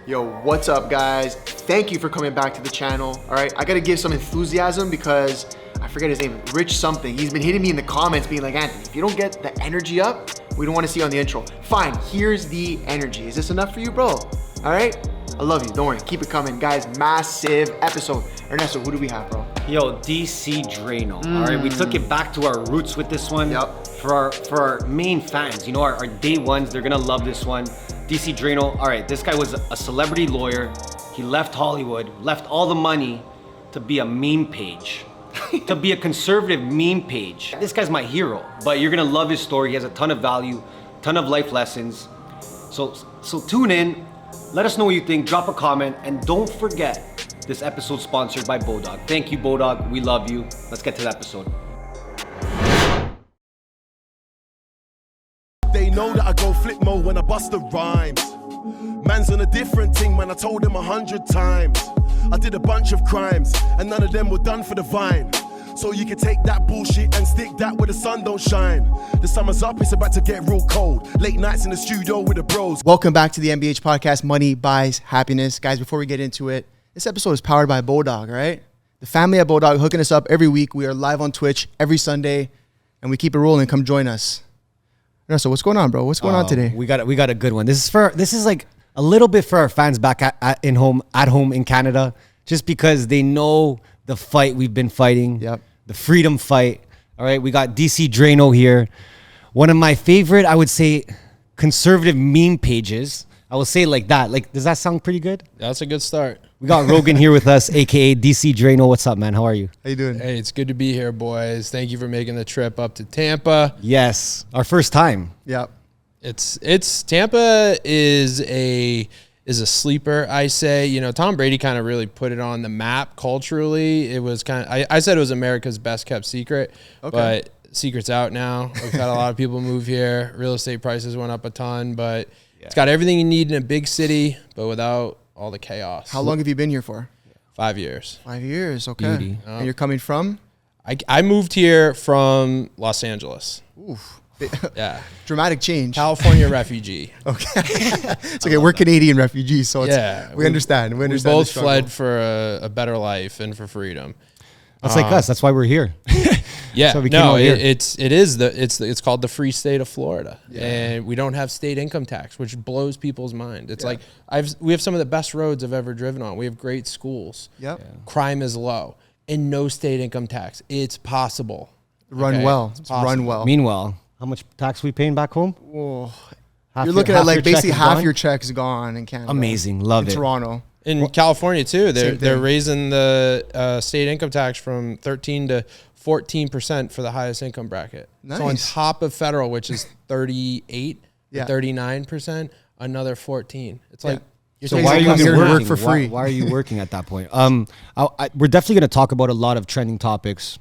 Yo, what's up guys? Thank you for coming back to the channel. All right, I gotta give some enthusiasm because I forget his name, Rich something. He's been hitting me in the comments being like, Anthony, if you don't get the energy up, we don't wanna see you on the intro. Fine, here's the energy. Is this enough for you, bro? All right, I love you, don't worry, keep it coming. Guys, massive episode. Ernesto, who do we have, bro? Yo, DC Draino. All right, we took it back to our roots with this one. Yep. For our main fans, you know, our day ones, they're gonna love this one. DC Draino. All right, this guy was a celebrity lawyer. He left Hollywood, left all the money to be a meme page, to be a conservative meme page. This guy's my hero, but you're gonna love his story. He has a ton of value, ton of life lessons. So tune in, let us know what you think, drop a comment, and don't forget, this episode's sponsored by Bodog. Thank you, Bodog, we love you. Let's get to the episode. They know that I go flip mode when I bust the rhymes. Man's on a different thing, man, I told him 100 times. I did a bunch of crimes, and none of them were done for the vine. So you can take that bullshit and stick that where the sun don't shine. The summer's up, it's about to get real cold. Late nights in the studio with the bros. Welcome back to the MBH podcast, Money Buys Happiness. Guys, before we get into it, this episode is powered by Bodog, all right? The family at Bodog hooking us up every week. We are live on Twitch every Sunday, and we keep it rolling. Come join us. So what's going on, bro? What's going on today? We got a good one. This is like a little bit for our fans back at home in Canada, just because they know the fight we've been fighting. Yep. The freedom fight. All right, we got DC Draino here. One of my favorite, I would say, conservative meme pages. I will say it like that. Like, does that sound pretty good? That's a good start. We got Rogan here with us, aka DC Draino. What's up, man? How are you? How you doing? Hey, it's good to be here, boys. Thank you for making the trip up to Tampa. Yes, our first time. Yep. It's Tampa is a sleeper, I say. You know, Tom Brady kind of really put it on the map culturally. It was kind of, I said it was America's best kept secret, but secret's out now. We've had a lot of people move here. Real estate prices went up a ton, but it's got everything you need in a big city, but without all the chaos. How long have you been here for? 5 years. 5 years, okay. Beauty. And you're coming from? I moved here from Los Angeles. Oof. Yeah. Dramatic change. California refugee. Okay. It's okay. We're Canadian refugees, so it's, we understand. We understand. We both fled for a better life and for freedom. That's like us. That's why we're here. Yeah. So we came over here. It's called the free state of Florida, and we don't have state income tax, which blows people's mind. It's like we have some of the best roads I've ever driven on. We have great schools. Yep. Crime is low, and no state income tax. It's possible. Run well. Run well. Meanwhile, how much tax we paying back home? Whoa. You're looking at like basically half your check's gone in Canada. Amazing. Love it. Toronto. In California too, they're raising the state income tax from 13 to 14% for the highest income bracket. Nice. So on top of federal, which is 38, 39%, another 14. It's like, so why are you even work for free? Why are you working at that point? We're definitely going to talk about a lot of trending topics,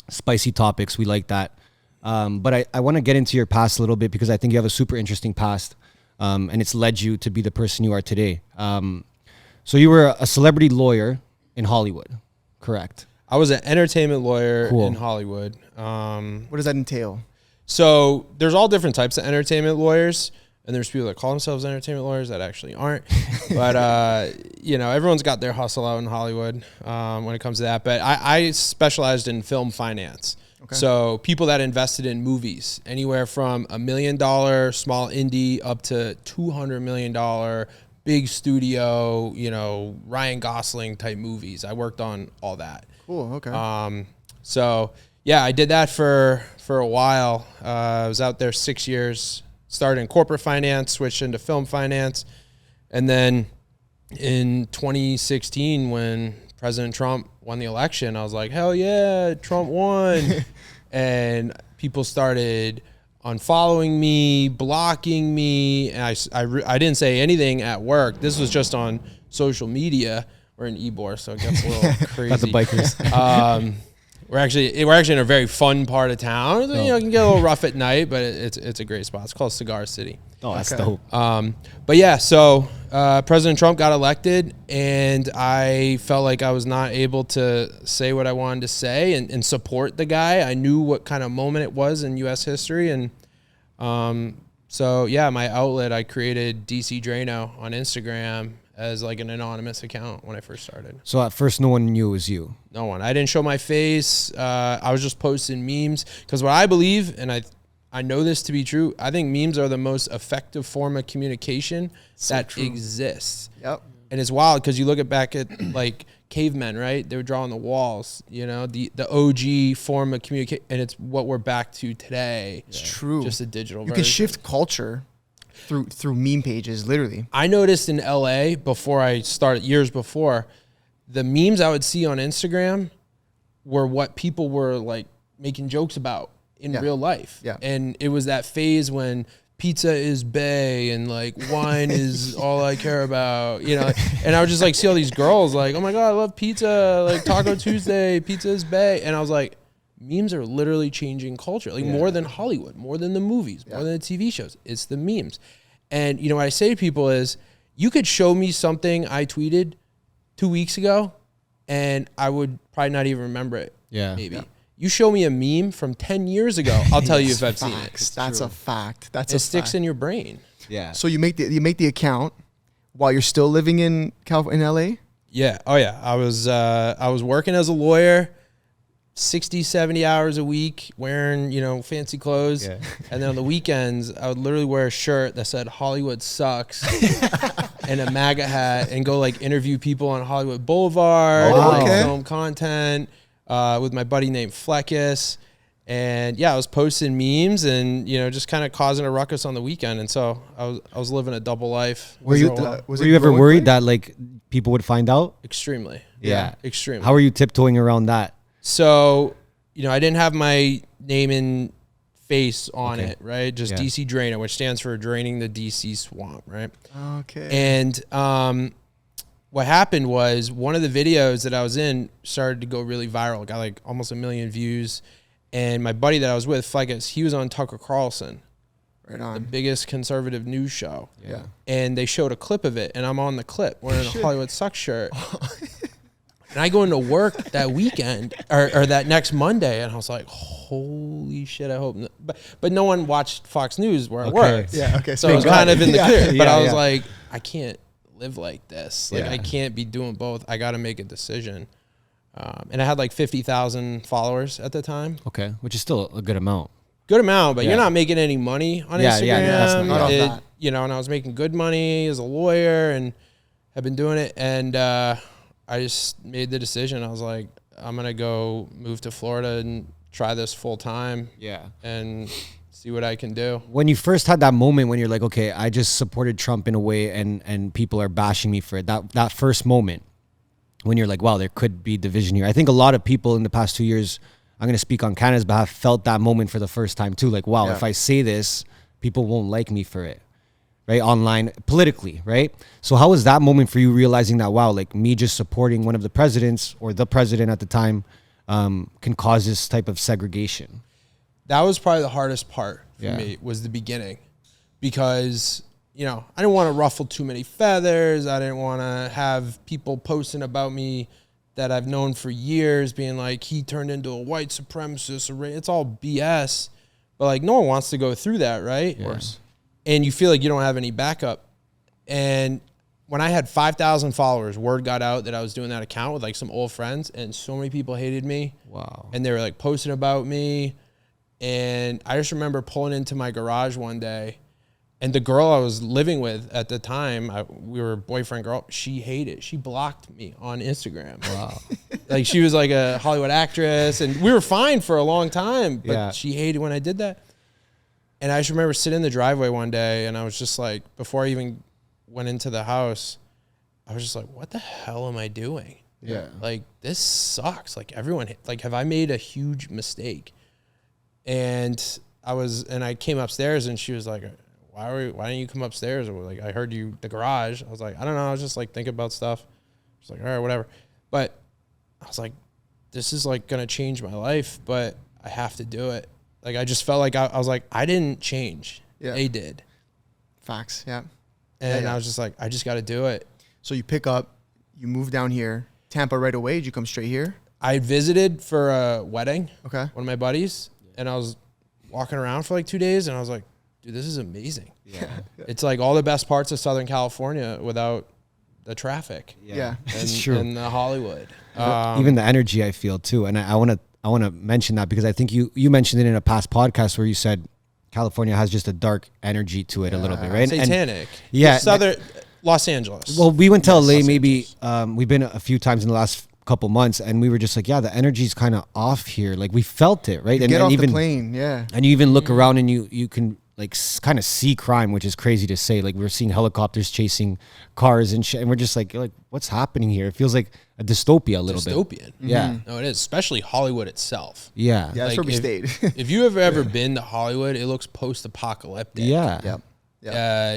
spicy topics. We like that. But I want to get into your past a little bit because I think you have a super interesting past, and it's led you to be the person you are today. So you were a celebrity lawyer in Hollywood, correct? I was an entertainment lawyer in Hollywood. What does that entail? So there's all different types of entertainment lawyers, and there's people that call themselves entertainment lawyers that actually aren't. But, you know, everyone's got their hustle out in Hollywood when it comes to that. But I specialized in film finance. Okay. So people that invested in movies, anywhere from $1 million small indie up to $200 million big studio, you know, Ryan Gosling type movies. I worked on all that. Cool. Okay. So yeah, I did that for a while. I was out there 6 years, started in corporate finance, switched into film finance. And then in 2016, when President Trump won the election, I was like, hell yeah, Trump won. And people started unfollowing me, blocking me. And I didn't say anything at work. This was just on social media. We're in Ybor, so it gets a little crazy. Got the bikers. We're actually in a very fun part of town. You know, it can get a little rough at night, but it's a great spot. It's called Cigar City. Oh, that's dope. But yeah, so President Trump got elected, and I felt like I was not able to say what I wanted to say and support the guy. I knew what kind of moment it was in U.S. history, and so yeah, my outlet, I created DC Draino on Instagram, as like an anonymous account when I first started. So at first, no one knew it was you. No one. I didn't show my face. I was just posting memes because what I believe, and I know this to be true, I think memes are the most effective form of communication that exists. Yep. And it's wild because you look back at like cavemen, right? They were drawing the walls, you know, the OG form of communication, and it's what we're back to today. It's true. Just a digital You version. can shift culture through meme pages, literally. I noticed in LA before I started, years before, the memes I would see on Instagram were what people were like making jokes about in real life. Yeah. And it was that phase when pizza is bae and like wine is all I care about, you know. And I would just like see all these girls like, oh my God, I love pizza, like Taco Tuesday, pizza is bae. And I was like, memes are literally changing culture, like more than Hollywood, more than the movies, more than the TV shows. It's the memes. And you know what I say to people is, you could show me something I tweeted 2 weeks ago and I would probably not even remember it. Yeah. Maybe. Yeah. You show me a meme from 10 years ago, I'll tell you if I've seen it. That's a fact. It sticks in your brain. Yeah. So you make the account while you're still living in California, in LA? Yeah. Oh yeah. I was working as a lawyer, 60, 70 hours a week, wearing, you know, fancy clothes. Yeah. And then on the weekends, I would literally wear a shirt that said Hollywood sucks and a MAGA hat and go like interview people on Hollywood Boulevard and like film content with my buddy named Fleckus. And yeah, I was posting memes and, you know, just kind of causing a ruckus on the weekend. And so I was living a double life. Were you ever worried that like people would find out? Extremely. Yeah. Extremely. How are you tiptoeing around that? So, you know, I didn't have my name and face on it, right? Just DC Draino, which stands for Draining the DC Swamp, right? Okay. And what happened was one of the videos that I was in started to go really viral. Got like almost 1 million views. And my buddy that I was with, Fleckus, he was on Tucker Carlson. Right on. The biggest conservative news show. Yeah. And they showed a clip of it, and I'm on the clip wearing a Hollywood Sucks shirt. And I go into work that weekend or that next Monday, and I was like, holy shit, I hope. But no one watched Fox News where I worked. Yeah, okay. So I was kind of in the clear. But I was yeah. like, I can't live like this. Like, I can't be doing both. I got to make a decision. And I had like 50,000 followers at the time. Okay, which is still a good amount. Good amount, but you're not making any money on Instagram. Yeah, that's not that. You know, and I was making good money as a lawyer and have been doing it. And I just made the decision. I was like, I'm going to go move to Florida and try this full time. Yeah. And see what I can do. When you first had that moment when you're like, okay, I just supported Trump in a way and people are bashing me for it, that first moment when you're like, wow, there could be division here. I think a lot of people in the past 2 years, I'm going to speak on Canada's behalf, felt that moment for the first time too. Like, wow, if I say this, people won't like me for it. Right? Online, politically, right? So how was that moment for you realizing that, wow, like me just supporting one of the presidents or the president at the time can cause this type of segregation? That was probably the hardest part for me, was the beginning. Because, you know, I didn't want to ruffle too many feathers. I didn't want to have people posting about me that I've known for years being like, he turned into a white supremacist. It's all BS. But like, no one wants to go through that, right? Of course. And you feel like you don't have any backup. And when I had 5,000 followers, word got out that I was doing that account with like some old friends, and so many people hated me. Wow. And they were like posting about me. And I just remember pulling into my garage one day, and the girl I was living with at the time, we were boyfriend girl, she hated it. She blocked me on Instagram. Wow. Like, she was like a Hollywood actress, and we were fine for a long time, but she hated when I did that. And I just remember sitting in the driveway one day, and I was just like, before I even went into the house, I was just like, what the hell am I doing? Yeah. Like, this sucks. Like, everyone, like, have I made a huge mistake? And I came upstairs, and she was like, why didn't you come upstairs? Or like, I heard you, the garage. I was like, I don't know. I was just like thinking about stuff. She's like, all right, whatever. But I was like, this is like going to change my life, but I have to do it. Like, I just felt like I was like, I didn't change. Yeah. They did. Facts. Yeah. And I was just like, I just got to do it. So you pick up, you move down here, Tampa right away. Did you come straight here? I visited for a wedding. Okay. One of my buddies. And I was walking around for like 2 days, and I was like, dude, this is amazing. Yeah. It's like all the best parts of Southern California without the traffic. Yeah. It's true. In the Hollywood. Even the energy I feel too, and I want to mention that because I think you mentioned it in a past podcast where you said California has just a dark energy to it a little bit, right? Satanic. Yeah. Southern Los Angeles. Well, we went to LA Los maybe, we've been a few times in the last couple months and we were just like, yeah, the energy's kind of off here. Like we felt it, right? Get off even the plane, yeah. And you even look around and you can like kind of see crime, which is crazy to say. Like we're seeing helicopters chasing cars and shit, and we're just like what's happening here? It feels like a dystopia a little bit. Dystopian. Yeah. No, it is, especially Hollywood itself. Yeah. Yeah, that's where we stayed. If you have ever been to Hollywood, it looks post-apocalyptic. Yeah. Yep.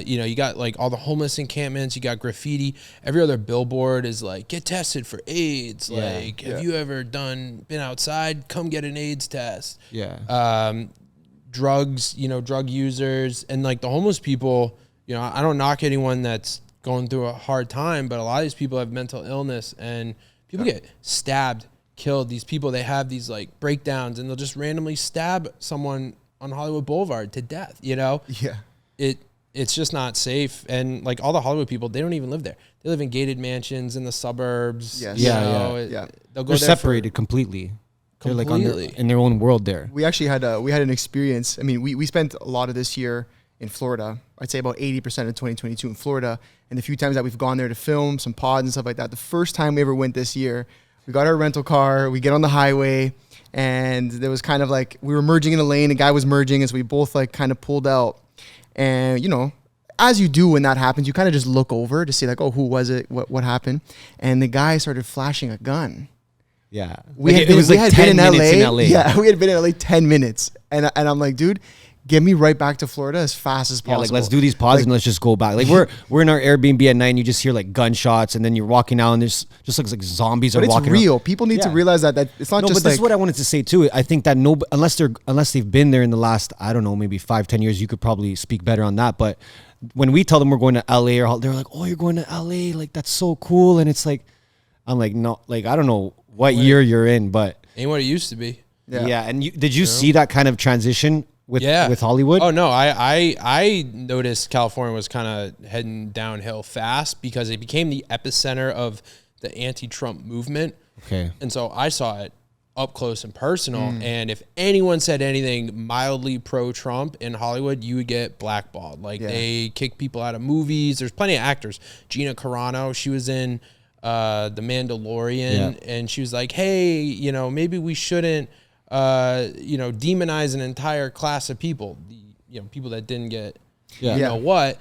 You know, you got like all the homeless encampments, you got graffiti. Every other billboard is like, get tested for AIDS. Yeah. Like, have you ever been outside? Come get an AIDS test. Yeah. Drugs, you know, drug users, and like the homeless people, you know, I don't knock anyone that's going through a hard time, but a lot of these people have mental illness and people get stabbed, killed. These people, they have these like breakdowns and they'll just randomly stab someone on Hollywood Boulevard to death, you know? Yeah. It's just not safe. And like all the Hollywood people, they don't even live there. They live in gated mansions in the suburbs. Yes. you Yeah, know, yeah. They'll go They're there separated completely. They're like Completely. in their own world there. We actually had an experience. I mean, we spent a lot of this year in Florida. I'd say about 80% of 2022 in Florida. And the few times that we've gone there to film some pods and stuff like that, the first time we ever went this year, we got our rental car, we get on the highway, and there was kind of like, we were merging in a lane, a guy was merging, and so we both like kind of pulled out. And, you know, as you do when that happens, you kind of just look over to see like, oh, who was it? What happened? And the guy started flashing a gun. Yeah. We had been in LA. Yeah, we had been in LA 10 minutes. And I'm like, dude, get me right back to Florida as fast as possible. Yeah, like let's do these pods and let's just go back. Like we're in our Airbnb at night and you just hear like gunshots and then you're walking out and there's just looks like zombies are But it's walking real. around. People need to realize that it's not No, just but this like is what I wanted to say too. I think that unless they've been there in the last, I don't know, maybe 5-10 years, you could probably speak better on that. But when we tell them we're going to LA or they're like, oh, you're going to LA, like that's so cool. And it's like, I'm like, no, like I don't know what year you're in, but ain't what it used to be. yeah. And did you see that kind of transition with Hollywood? Oh no, I noticed California was kind of heading downhill fast because it became the epicenter of the anti-Trump movement. Okay. And so I saw it up close and personal. And if anyone said anything mildly pro-Trump in Hollywood, you would get blackballed. Like they kick people out of movies. There's plenty of actors. Gina Carano, she was in The Mandalorian, and she was like, hey, you know, maybe we shouldn't demonize an entire class of people, you know, people that didn't get, you know what,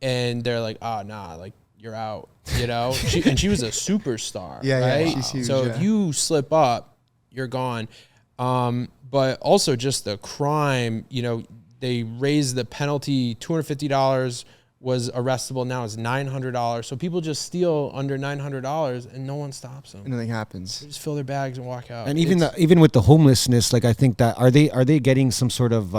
and they're like, oh, nah, like you're out, you know. She was a superstar, right? She's huge, so if you slip up, you're gone. But also just the crime, you know, they raised the penalty, $250 was arrestable, now it's $900. So people just steal under $900 and no one stops them. nothing happens. They just fill their bags and walk out. And even with the homelessness, like I think that are they getting some sort of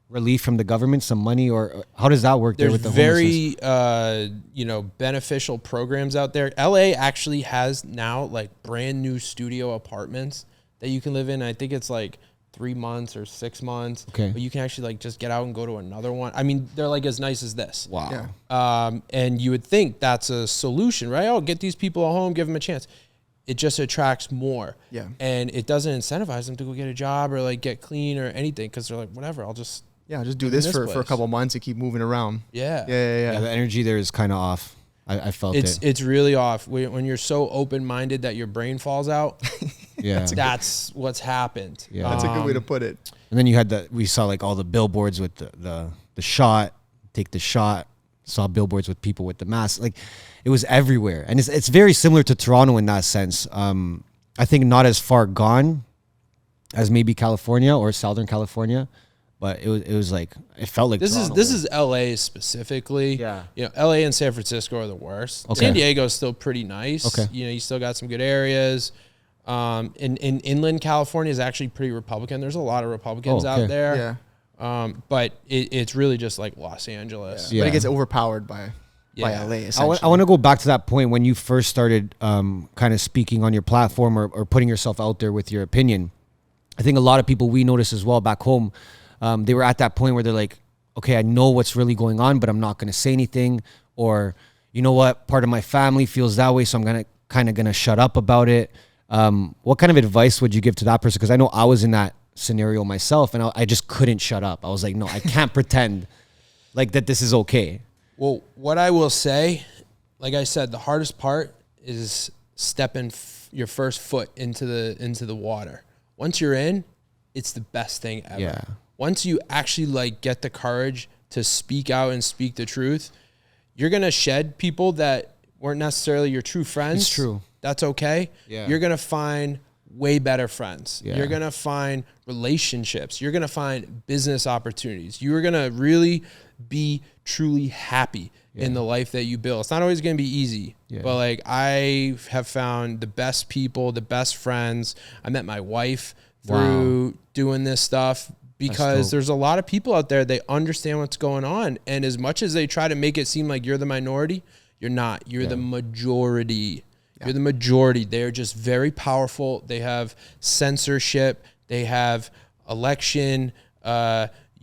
relief from the government, some money, or how does that work? There's there with the very beneficial programs out there. LA actually has now like brand new studio apartments that you can live in. I think it's like 3 months or 6 months. Okay. But you can actually like just get out and go to another one. I mean, they're like as nice as this. Wow. Yeah. And you would think that's a solution, right? Oh, get these people a home, give them a chance. It just attracts more. Yeah. And it doesn't incentivize them to go get a job or like get clean or anything because they're like, whatever, I'll just just do live in this for a place. couple months and keep moving around. Yeah. Yeah. The energy there is kind of off. I felt it. It's really off when you're so open-minded that your brain falls out. Yeah. That's what's happened. Yeah. That's a good way to put it. And then you had we saw like all the billboards with the shot, take the shot, saw billboards with people with the mask. Like it was everywhere. And it's very similar to Toronto in that sense. I think not as far gone as maybe California or Southern California, but it was like, it felt like this Toronto. is LA specifically. Yeah. You know, LA and San Francisco are the worst. Okay. San Diego's still pretty nice. Okay. You know, you still got some good areas. In inland California is actually pretty Republican. There's a lot of Republicans out there. Yeah. But it's really just like Los Angeles. Yeah. But it gets overpowered by LA, essentially. I want to go back to that point when you first started kind of speaking on your platform or putting yourself out there with your opinion. I think a lot of people we noticed as well back home, they were at that point where they're like, okay, I know what's really going on, but I'm not going to say anything. Or, you know what, part of my family feels that way, so I'm gonna shut up about it. What kind of advice would you give to that person? Because I know I was in that scenario myself, and I just couldn't shut up. I was like, no, I can't pretend like that this is okay. Well, what I will say, like I said, the hardest part is stepping your first foot into the water. Once you're in, it's the best thing ever. Yeah. Once you actually like get the courage to speak out and speak the truth, you're going to shed people that weren't necessarily your true friends. It's true. That's okay. Yeah. You're going to find way better friends. Yeah. You're going to find relationships. You're going to find business opportunities. You're going to really be truly happy in the life that you build. It's not always going to be easy, but like I have found the best people, the best friends. I met my wife through doing this stuff because there's a lot of people out there, they understand what's going on. And as much as they try to make it seem like you're the minority, you're not. You're the majority. You're the majority. They're just very powerful. They have censorship. They have election.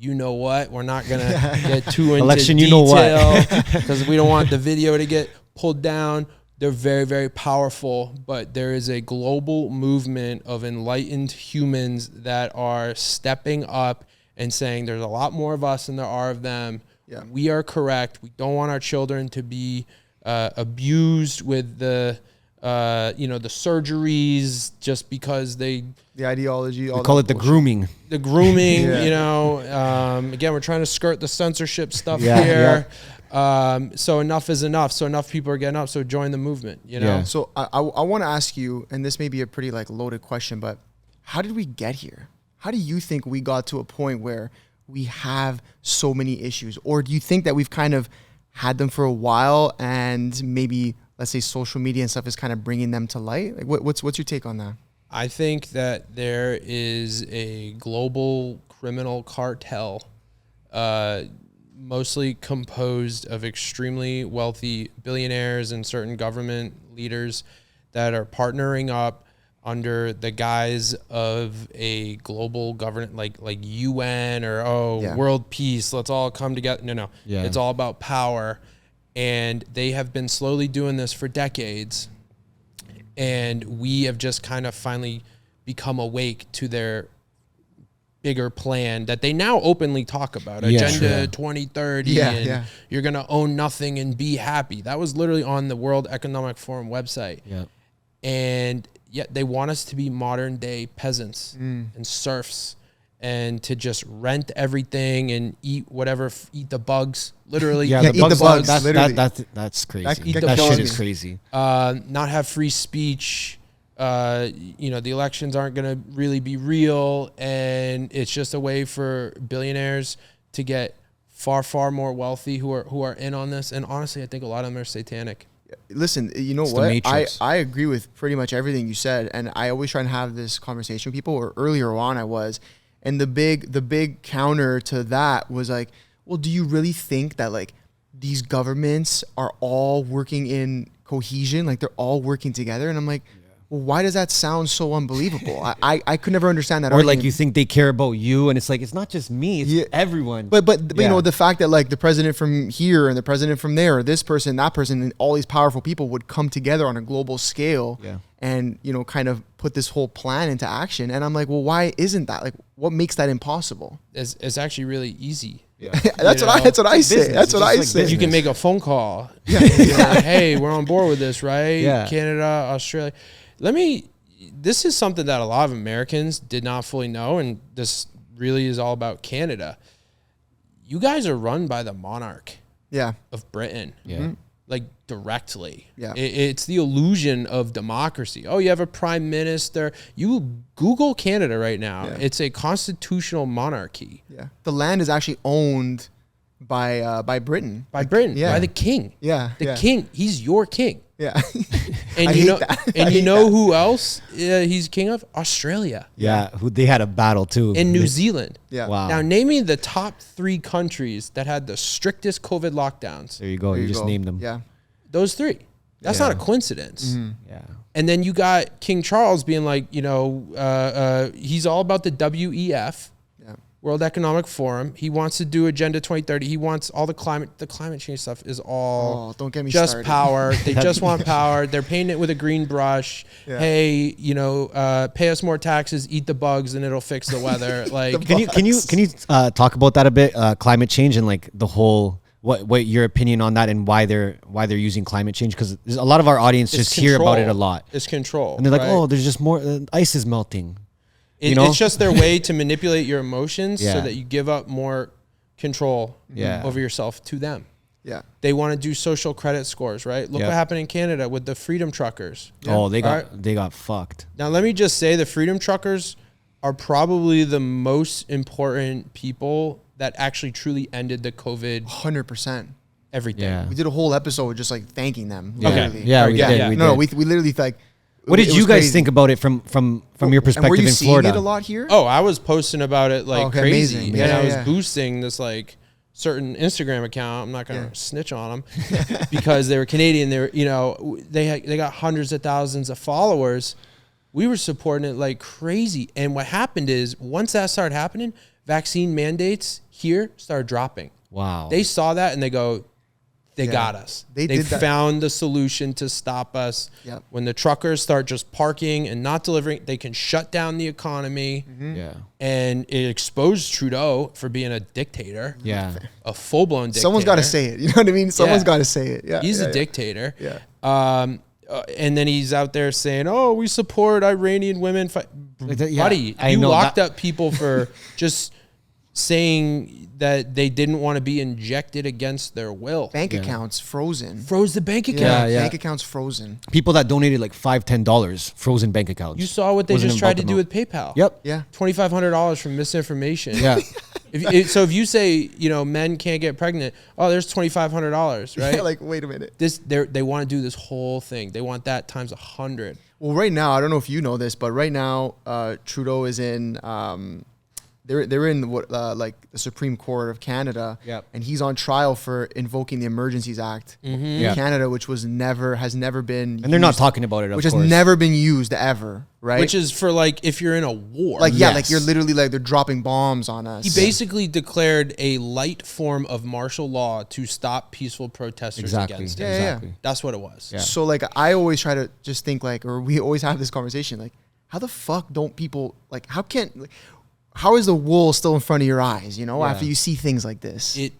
You know what? We're not going to get too into election, detail, you know what? because we don't want the video to get pulled down. They're very, very powerful, but there is a global movement of enlightened humans that are stepping up and saying there's a lot more of us than there are of them. Yeah. We are correct. We don't want our children to be abused with the the surgeries just because the ideology. We call it the grooming. The grooming, again, we're trying to skirt the censorship stuff here. So enough is enough. So enough people are getting up. So join the movement, So I want to ask you, and this may be a pretty like loaded question, but how did we get here? How do you think we got to a point where we have so many issues? Or do you think that we've kind of had them for a while and maybe, let's say, social media and stuff is kind of bringing them to light? Like, what's your take on that? I think that there is a global criminal cartel, mostly composed of extremely wealthy billionaires and certain government leaders that are partnering up under the guise of a global government like UN or world peace. Let's all come together. No. Yeah. It's all about power. And they have been slowly doing this for decades. And we have just kind of finally become awake to their bigger plan that they now openly talk about. Agenda 2030. You're going to own nothing and be happy. That was literally on the World Economic Forum website. Yeah. And yet they want us to be modern day peasants and serfs and to just rent everything and eat whatever, eat the bugs, literally. Eat the bugs. That's crazy. That shit is crazy. Not have free speech. The elections aren't going to really be real. And it's just a way for billionaires to get far, far more wealthy who are in on this. And honestly, I think a lot of them are satanic. Listen, you know what? I agree with pretty much everything you said. And I always try and have this conversation with people, or earlier on I was. And the big counter to that was like, well, do you really think that like these governments are all working in cohesion? Like they're all working together? And I'm like, well, why does that sound so unbelievable? I could never understand that. Or argument. Like you think they care about you, and it's like, it's not just me, it's everyone. But you know, the fact that like the president from here and the president from there, or this person, that person, and all these powerful people would come together on a global scale and, you know, kind of put this whole plan into action. And I'm like, well, why isn't that? Like, what makes that impossible? It's actually really easy. Yeah. That's what I say. That's what I say. You can make a phone call. Like, hey, we're on board with this, right? Yeah. Canada, Australia. This is something that a lot of Americans did not fully know, and this really is all about Canada. You guys are run by the monarch of Britain. Yeah. Like directly. Yeah. It's the illusion of democracy. Oh, you have a prime minister. You Google Canada right now. Yeah. It's a constitutional monarchy. Yeah. The land is actually owned by Britain. By Britain. Yeah. By the king. Yeah. The king. He's your king. Yeah. And you know who else he's king of? Australia. Yeah. Who they had a battle too. In New Zealand. Yeah. Wow. Now name me the top 3 countries that had the strictest COVID lockdowns. There you go. You just named them. Yeah. Those 3. That's not a coincidence. Mm-hmm. Yeah. And then you got King Charles being like, he's all about the WEF. Yeah. World Economic Forum. He wants to do Agenda 2030. He wants all the climate change stuff is all don't get me just started. power. They just want power. They're painting it with a green brush. Yeah. Hey, pay us more taxes, eat the bugs, and it'll fix the weather. Like, can you talk about that a bit? Climate change and like the whole. What your opinion on that and why they're using climate change? Because a lot of our audience just hear about it a lot. It's control, and they're like, "Oh, there's just more ice is melting." It's just their way to manipulate your emotions so that you give up more control over yourself to them. Yeah, they want to do social credit scores, right? Look what happened in Canada with the Freedom Truckers. Yeah. Oh, they got fucked. Now let me just say, the Freedom Truckers are probably the most important people that actually truly ended the COVID 100% everything. Yeah. We did a whole episode just like thanking them. Yeah. Literally. Yeah, we did. No, we literally like. What did you guys think about it from your perspective were you in Florida? Seeing it a lot here? Oh, I was posting about it like crazy. Amazing. And I was boosting this like certain Instagram account. I'm not gonna snitch on them because they were Canadian. They were, they got hundreds of thousands of followers. We were supporting it like crazy. And what happened is once that started happening, vaccine mandates here started dropping. Wow. They saw that and they go, they got us. They found the solution to stop us. Yep. When the truckers start just parking and not delivering, they can shut down the economy. Mm-hmm. Yeah. And it exposed Trudeau for being a dictator. Yeah. A full-blown dictator. Someone's got to say it. You know what I mean? Someone's got to say it. Yeah. He's a dictator. Yeah. And then he's out there saying, "Oh, we support Iranian women." Buddy, you locked up people for just saying that they didn't want to be injected against their will. Bank accounts frozen. Froze the bank account. Bank accounts frozen. People that donated like $5-10 frozen bank accounts. You saw what they just tried to do with PayPal. Yep. Yeah. $2,500 from misinformation. Yeah. So if you say, men can't get pregnant, there's $2,500, right? Like, wait a minute. They want to do this whole thing. They want that times 100. Well, right now, I don't know if you know this, but right now, Trudeau is in. They're in the Supreme Court of Canada, and he's on trial for invoking the Emergencies Act in Canada, which has never been. And they're not talking about it, which has never been used ever, right? Which is for like if you're in a war, like you're literally like they're dropping bombs on us. He basically declared a light form of martial law to stop peaceful protesters against it. Exactly. That's what it was. Yeah. So like I always try to just think or we always have this conversation like, how the fuck don't people how is the wool still in front of your eyes, after you see things like this? It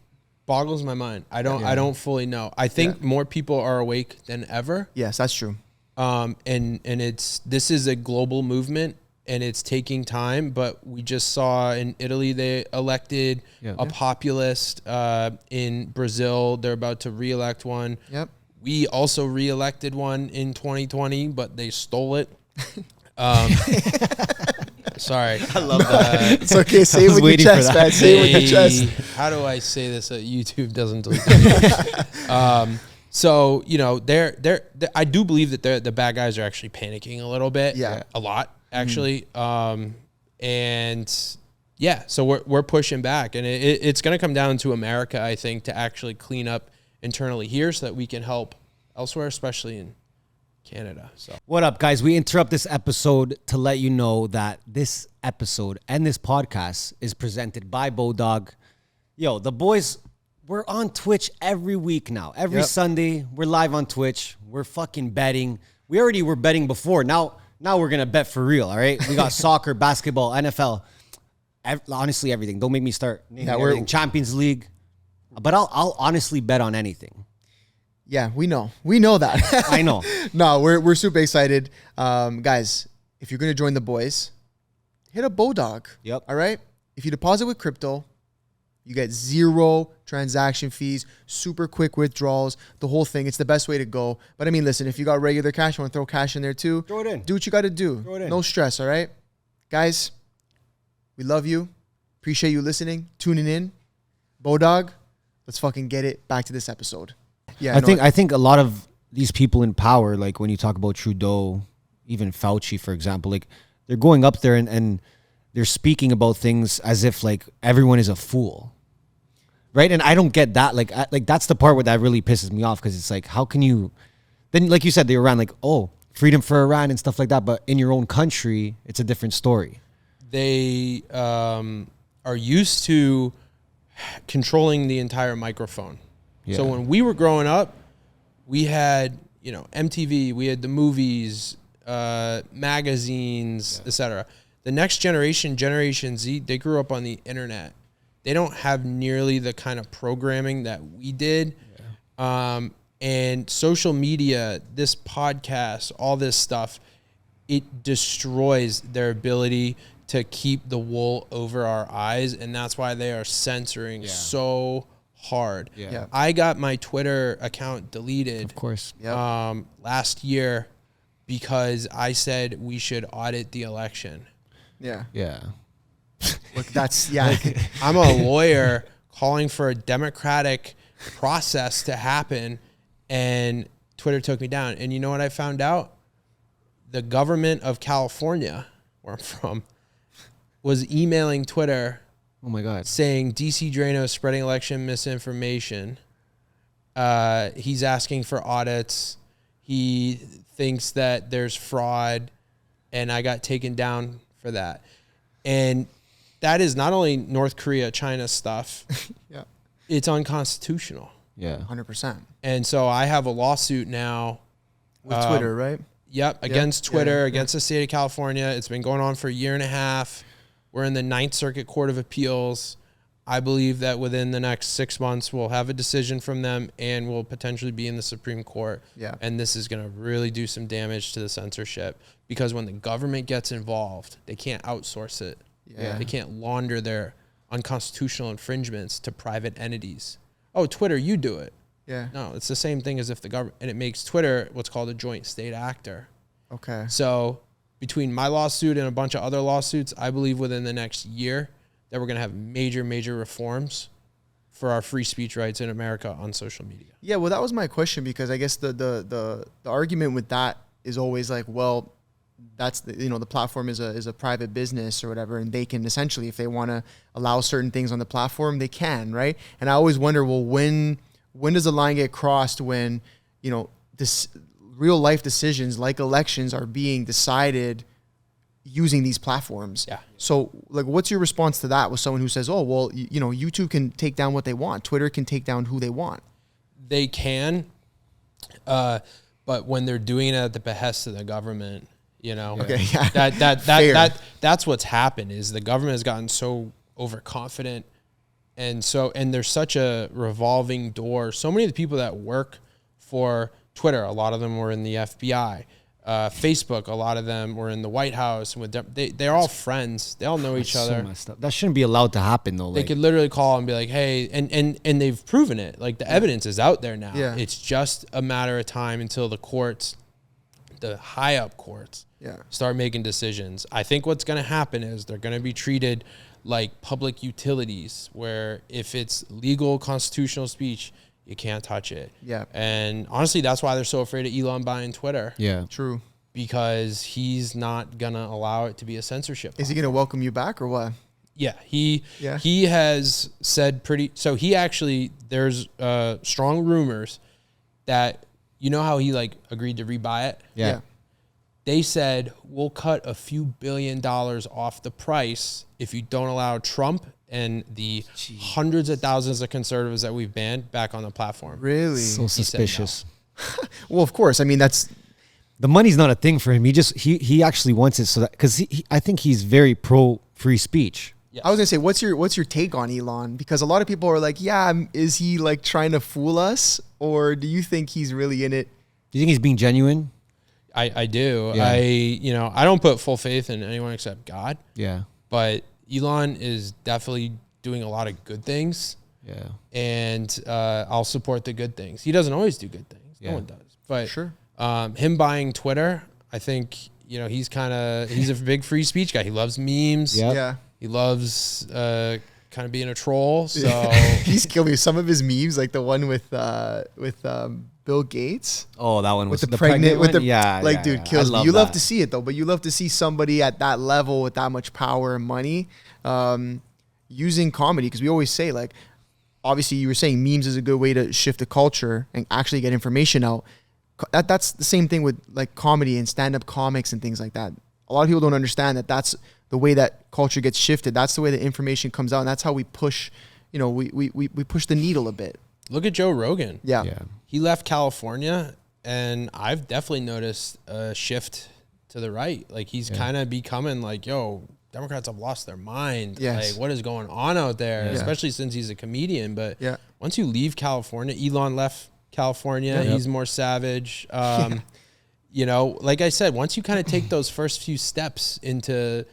boggles my mind. I don't fully know. I think more people are awake than ever. Yes, that's true. And this is a global movement and it's taking time, but we just saw in Italy, they elected a populist, in Brazil, they're about to re-elect one. Yep. We also re-elected one in 2020, but they stole it. Sorry. I love that. It's okay. Say it with your chest, man. Say it with your chest. How do I say this so YouTube doesn't delete that? So, they're I do believe that the bad guys are actually panicking a little bit. Yeah. A lot, actually. So we're pushing back. And it's going to come down to America, I think, to actually clean up internally here so that we can help elsewhere, especially in Canada. So what up, guys? We interrupt this episode to let you know that this episode and this podcast is presented by Bodog. Yo, the boys, we're on Twitch every week now. Every Sunday, we're live on Twitch. We're fucking betting. We already were betting before. Now we're gonna bet for real. All right, we got soccer, basketball, NFL. Honestly, everything. Don't make me start naming everything. Champions League. But I'll honestly bet on anything. Yeah, we know that. I know. No, we're super excited. Guys, if you're going to join the boys, hit a Bodog. Yep. All right? If you deposit with crypto, you get 0 transaction fees, super quick withdrawals, the whole thing. It's the best way to go. But I mean, listen, if you got regular cash, you want to throw cash in there too, throw it in. Do what you got to do. Throw it in. No stress, all right? Guys, we love you. Appreciate you listening, tuning in. Bodog, let's fucking get it. Back to this episode. Yeah, I think a lot of these people in power, like when you talk about Trudeau, even Fauci, for example, like they're going up there and they're speaking about things as if like everyone is a fool, right? And I don't get that. Like that's the part where that really pisses me off because it's like, how can you? Then, like you said, they were around like, oh, freedom for Iran and stuff like that, but in your own country, it's a different story. They are are used to controlling the entire microphone. So Yeah. when we were growing up, we had, you know, MTV, we had the movies, magazines, etc. The next generation, Generation Z, they grew up on the internet. They don't have nearly the kind of programming that we did. And social media, this podcast, all this stuff, it destroys their ability to keep the wool over our eyes. And that's why they are censoring so hard. Yeah. I got my Twitter account deleted. Of course. Last year because I said we should audit the election. Yeah. Yeah. Look, that's I'm a lawyer calling for a democratic process to happen, and Twitter took me down. And you know what I found out? The government of California, where I'm from, was emailing Twitter Oh my God. saying DC Draino is spreading election misinformation. He's asking for audits. He thinks that there's fraud, and I got taken down for that. And that is not only North Korea, China stuff. Yeah. It's unconstitutional. Yeah. 100%. And so I have a lawsuit now. With Twitter, right? Yep, against Twitter, yeah. against the state of California. It's been going on for a year and a half. We're in the Ninth Circuit Court of Appeals. I believe that within the next 6 months, we'll have a decision from them, and we'll potentially be in the Supreme Court. Yeah. And this is going to really do some damage to the censorship, because when the government gets involved, they can't outsource it. Yeah. They can't launder their unconstitutional infringements to private entities. Oh, Twitter, you do it. Yeah. No, it's the same thing as if the government, and it makes Twitter what's called a joint state actor. Okay. So between my lawsuit and a bunch of other lawsuits, I believe within the next year that we're going to have major, major reforms for our free speech rights in America on social media. Yeah, well, that was my question, because I guess the argument with that is always like, well, that's the platform is a private business or whatever, and they can essentially, if they want to allow certain things on the platform, they can, right? And I always wonder, well, when does the line get crossed when, this real life decisions like elections are being decided using these platforms? Yeah. So, like, what's your response to that with someone who says, oh, well, YouTube can take down what they want, Twitter can take down who they want? They can, but when they're doing it at the behest of the government, Okay, yeah. That's what's happened, is the government has gotten so overconfident, and there's such a revolving door. So many of the people that work for Twitter, a lot of them were in the FBI. Facebook, a lot of them were in the White House. With them, they're all friends. They all know each So other. messed up. That shouldn't be allowed to happen though. They could literally call and be like, hey, and they've proven it. Like, the evidence is out there now. Yeah. It's just a matter of time until the courts, the high up courts, start making decisions. I think what's going to happen is they're going to be treated like public utilities, where if it's legal constitutional speech, you can't touch it. Yeah. And honestly, that's why they're so afraid of Elon buying Twitter. Yeah. True. Because he's not going to allow it to be a censorship. Is he going to welcome you back or what? Yeah, he Yeah. has said so he actually, there's strong rumors that, how he agreed to rebuy it? Yeah. They said, we'll cut a few $1 billion off the price if you don't allow Trump and the hundreds of thousands of conservatives that we've banned back on the platform. Really? So suspicious. Well, of course. I mean, that's... The money's not a thing for him. He actually wants it so that, because I think he's very pro free speech. Yes. I was gonna say, what's your take on Elon? Because a lot of people are like, yeah, is he trying to fool us, or do you think he's really in it? Do you think he's being genuine? I do. Yeah. I don't put full faith in anyone except God. Yeah. But Elon is definitely doing a lot of good things. Yeah. And I'll support the good things. He doesn't always do good things. Yeah. No one does. But Sure. Him buying Twitter, I think, he's a big free speech guy. He loves memes. Yep. Yeah. He loves kind of being a troll. So He's killed me. Some of his memes, like the one with Bill Gates. Oh, that one was With the pregnant one? dude, yeah. kills I me. love You love that. to see it though, but you love to see somebody at that level with that much power and money, using comedy. Because we always say, obviously you were saying memes is a good way to shift the culture and actually get information out. That's the same thing with comedy and stand-up comics and things like that. a lot of people don't understand that that's the way that culture gets shifted. That's the way the information comes out, and that's how we push, you know, we push the needle a bit. Look at Joe Rogan. Yeah. He left California, and I've definitely noticed a shift to the right. Like, he's kind of becoming like, yo, Democrats have lost their mind. Yes. Like, what is going on out there? Especially since he's a comedian. But once you leave California, Elon left California. He's more savage. You know, like I said, once you kind of take those first few steps into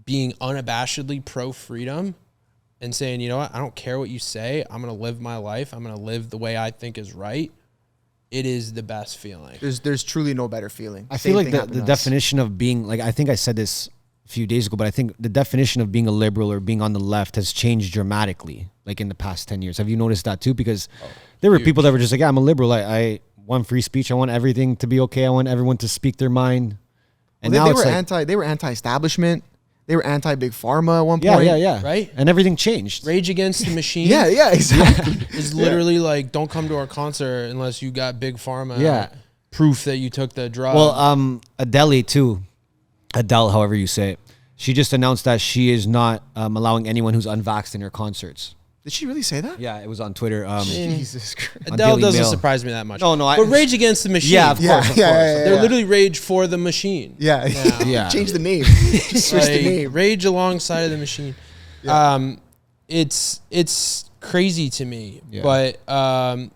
being unabashedly pro-freedom and saying, you know what, I don't care what you say. I'm going to live my life. I'm going to live the way I think is right. It is the best feeling. There's truly no better feeling. I feel like the definition of being, like, I think I said this a few days ago, but I think the definition of being a liberal or being on the left has changed dramatically, like in the past 10 years. Have you noticed that too? Because there were people that were just like, yeah, I'm a liberal. I want free speech. I want everything to be okay. I want everyone to speak their mind. And well, now they were anti-establishment. They were anti-big pharma at one point. Yeah. Right? And everything changed. Rage Against the Machine. Yeah, exactly. Is literally like, don't come to our concert unless you got big pharma. Proof that you took the drug. Well, Adele, however you say it, she just announced that she is not allowing anyone who's unvaxxed in her concerts. Did she really say that? Yeah, it was on Twitter. Jesus Christ. Adele Daily doesn't Mail. surprise me that much. No, but Rage Against the Machine. Yeah, of course. They're literally Rage for the Machine. Yeah. Yeah. Change the name. Just switch the Like, name. Rage alongside of the Machine. It's crazy to me. Yeah. But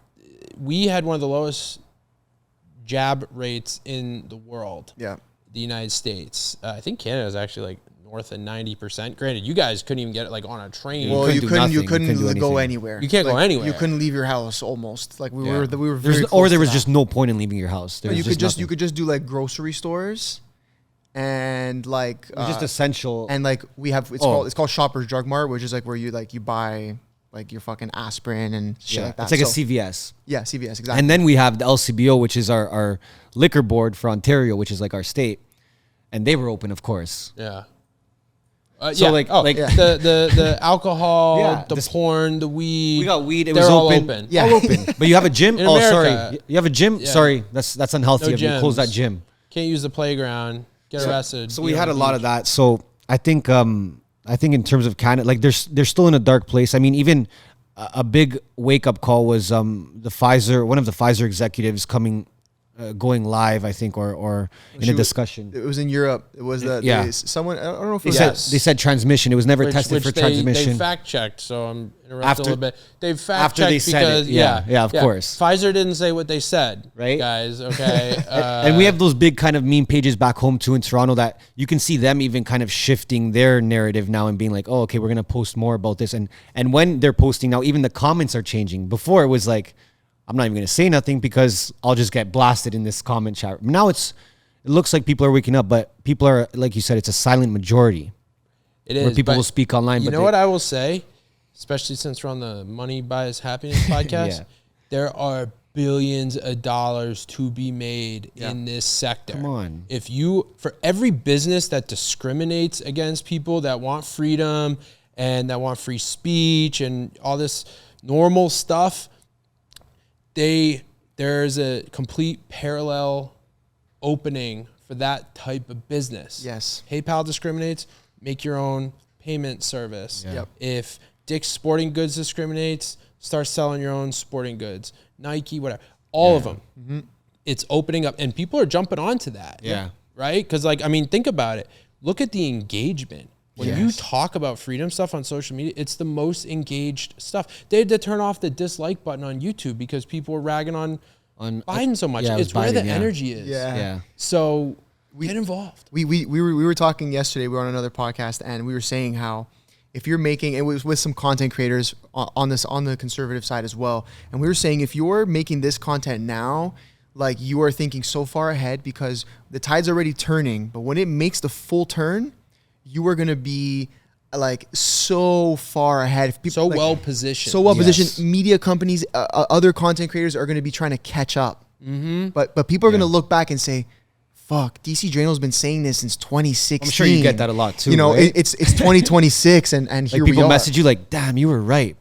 we had one of the lowest jab rates in the world. Yeah. The United States. I think Canada is actually like north of 90%. Granted, you guys couldn't even get it like on a train. Well, you couldn't do go anything. anywhere. You can't go anywhere. You couldn't leave your house almost. Like we were very There close was to just no point in leaving your house. that. You could just do like grocery stores and like just essential. and like we have it's called Shoppers Drug Mart, which is like where you buy like your fucking aspirin and shit like that. It's like So- a CVS. Yeah, CVS, exactly. And then we have the LCBO, which is our liquor board for Ontario, which is like our state. And they were open, of course. Yeah. So, yeah. like- oh, like- the alcohol, Yeah, the porn, the weed. We got weed. It they're was all open. Yeah. All open. But you have a gym? In Oh, America. sorry. You have a gym? Yeah. Sorry. That's unhealthy. No If you close that gyms. gym. Can't use the playground. Get arrested. So be we on had the a lot beach. of that. So I think in terms of Canada, like they're still in a dark place. I mean, even a big wake up call was one of the Pfizer executives going live, I think, or in a discussion. It was in Europe. It was someone I don't know if it was They said transmission. It was never Which tested for they transmission. fact checked, so I'm interrupting After- a little bit. They've fact after checked they said it, because yeah, of course. Pfizer didn't say what they said, Right. guys? Okay, And we have those big kind of meme pages back home too in Toronto that you can see them even kind of shifting their narrative now and being like, oh, okay, we're going to post more about this. And when they're posting now, even the comments are changing. Before it was like, I'm not even going to say nothing because I'll just get blasted in this comment chat. Now it looks like people are waking up, but people are, like you said, it's a silent majority. it is. where people but will speak online, You but know they- what I will say, especially since we're on the Money Buys Happiness podcast, Yeah. there are billions of dollars to be made in this sector. Come on. For every business that discriminates against people that want freedom and that want free speech and all this normal stuff, there's a complete parallel opening for that type of business. Yes. PayPal discriminates, make your own payment service. Yep. If Dick's Sporting Goods discriminates, start selling your own sporting goods. Nike, whatever. All of them. Mm-hmm. It's opening up, and people are jumping onto that. Yeah. Right? Because, like, I mean, think about it. Look at the engagement. When you talk about freedom stuff on social media, it's the most engaged stuff. They had to turn off the dislike button on YouTube because people were ragging on Biden so much. yeah, it was It's where Biden, the yeah. energy is. Yeah. So get involved. we were talking yesterday. We were on another podcast, and we were saying how if you're making, it was with some content creators on the conservative side as well, and we were saying if you're making this content now, like you are thinking so far ahead because the tide's already turning, but when it makes the full turn, you are gonna be like so far ahead. If people, So like, well positioned. so well Yes. positioned. Media companies, other content creators are going to be trying to catch up. Mm-hmm. But people are going to look back and say, "Fuck, DC Draino's been saying this since 2016." I'm sure you get that a lot too. You know, right? it's 2026, and like here people we are. message you like, damn, you were right.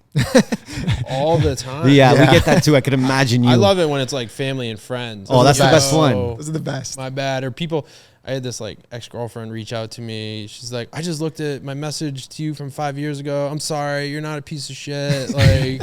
all the time. Yeah, Yeah. we get that too. I could imagine you. I love it when it's like family and friends. Oh, that's the best one. Those are the best. My bad. Or people, I had this like ex-girlfriend reach out to me. She's like, I just looked at my message to you from 5 years ago. I'm sorry, you're not a piece of shit. Like,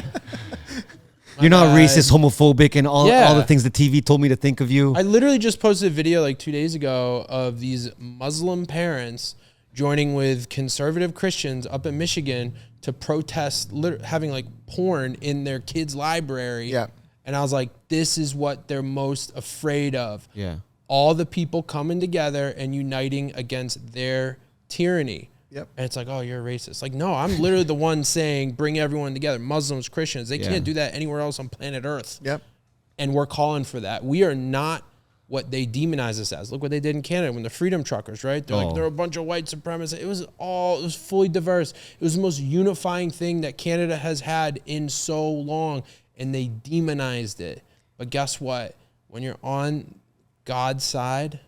you're not racist, homophobic, and all the things the TV told me to think of you. I literally just posted a video like 2 days ago of these Muslim parents joining with conservative Christians up in Michigan to protest having like porn in their kids' library. Yeah. And I was like, this is what they're most afraid of. Yeah. All the people coming together and uniting against their tyranny. Yep. And it's like, oh, you're a racist. Like, no, I'm literally the one saying bring everyone together. Muslims, Christians, they can't do that anywhere else on planet Earth. Yep. And we're calling for that. We are not what they demonize us as. Look what they did in Canada when the Freedom Truckers, right? They're like, they're a bunch of white supremacists. It was fully diverse. It was the most unifying thing that Canada has had in so long. And they demonized it. But guess what? When you're on God's side,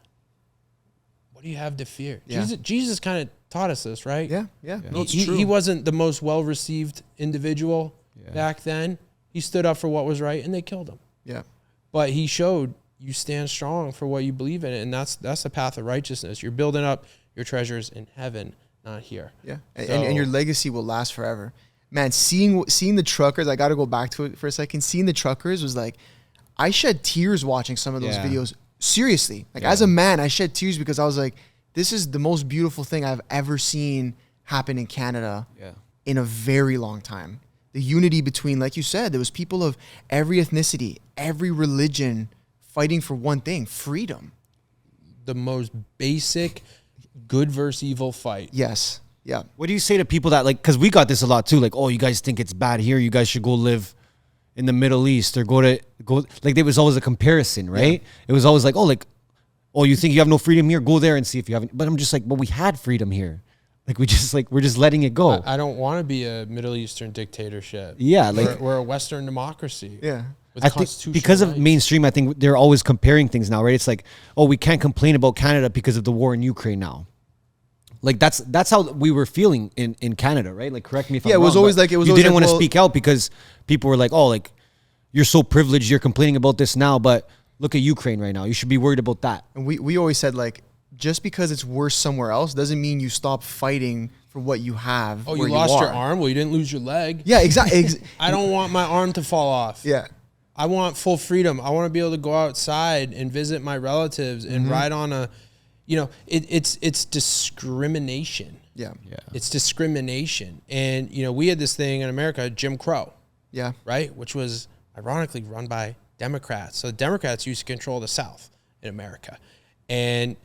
what do you have to fear? Yeah. Jesus kind of taught us this, right? Yeah. No, it's He, true. he wasn't the most well-received individual back then. He stood up for what was right, and they killed him. Yeah. But he showed you stand strong for what you believe in, and that's the path of righteousness. You're building up your treasures in heaven, not here. Yeah. And your legacy will last forever. Man, seeing the truckers, I got to go back to it for a second. Seeing the truckers was like, I shed tears watching some of those videos. Seriously. Like, as a man, I shed tears because I was like, this is the most beautiful thing I've ever seen happen in Canada in a very long time. The unity between, like you said, there was people of every ethnicity, every religion fighting for one thing, freedom. The most basic good versus evil fight. Yes. Yeah. What do you say to people that, like, because we got this a lot too, like, oh, you guys think it's bad here, you guys should go live in the Middle East or go, like, there was always a comparison, right? Yeah. It was always like, oh, you think you have no freedom here? Go there and see if you have. But I'm just like, but we had freedom here. Like, we're just letting it go. I don't want to be a Middle Eastern dictatorship. Yeah. Like, we're a Western democracy. Yeah. I think because of mainstream, I think they're always comparing things now, right? It's like, oh, we can't complain about Canada because of the war in Ukraine now. Like, that's how we were feeling in Canada, right? Like, correct me if I'm wrong. Yeah, it was always like, you didn't want to speak out because people were like, oh, like, you're so privileged, you're complaining about this now, but look at Ukraine right now. You should be worried about that. And we always said, like, just because it's worse somewhere else doesn't mean you stop fighting for what you have. Oh, you lost your arm? Well, you didn't lose your leg. Yeah, exactly. I don't want my arm to fall off. Yeah. I want full freedom. I want to be able to go outside and visit my relatives and ride on a, it's discrimination. Yeah. It's discrimination. And, we had this thing in America, Jim Crow. Yeah. Right? Which was ironically run by Democrats. So the Democrats used to control the South in America. And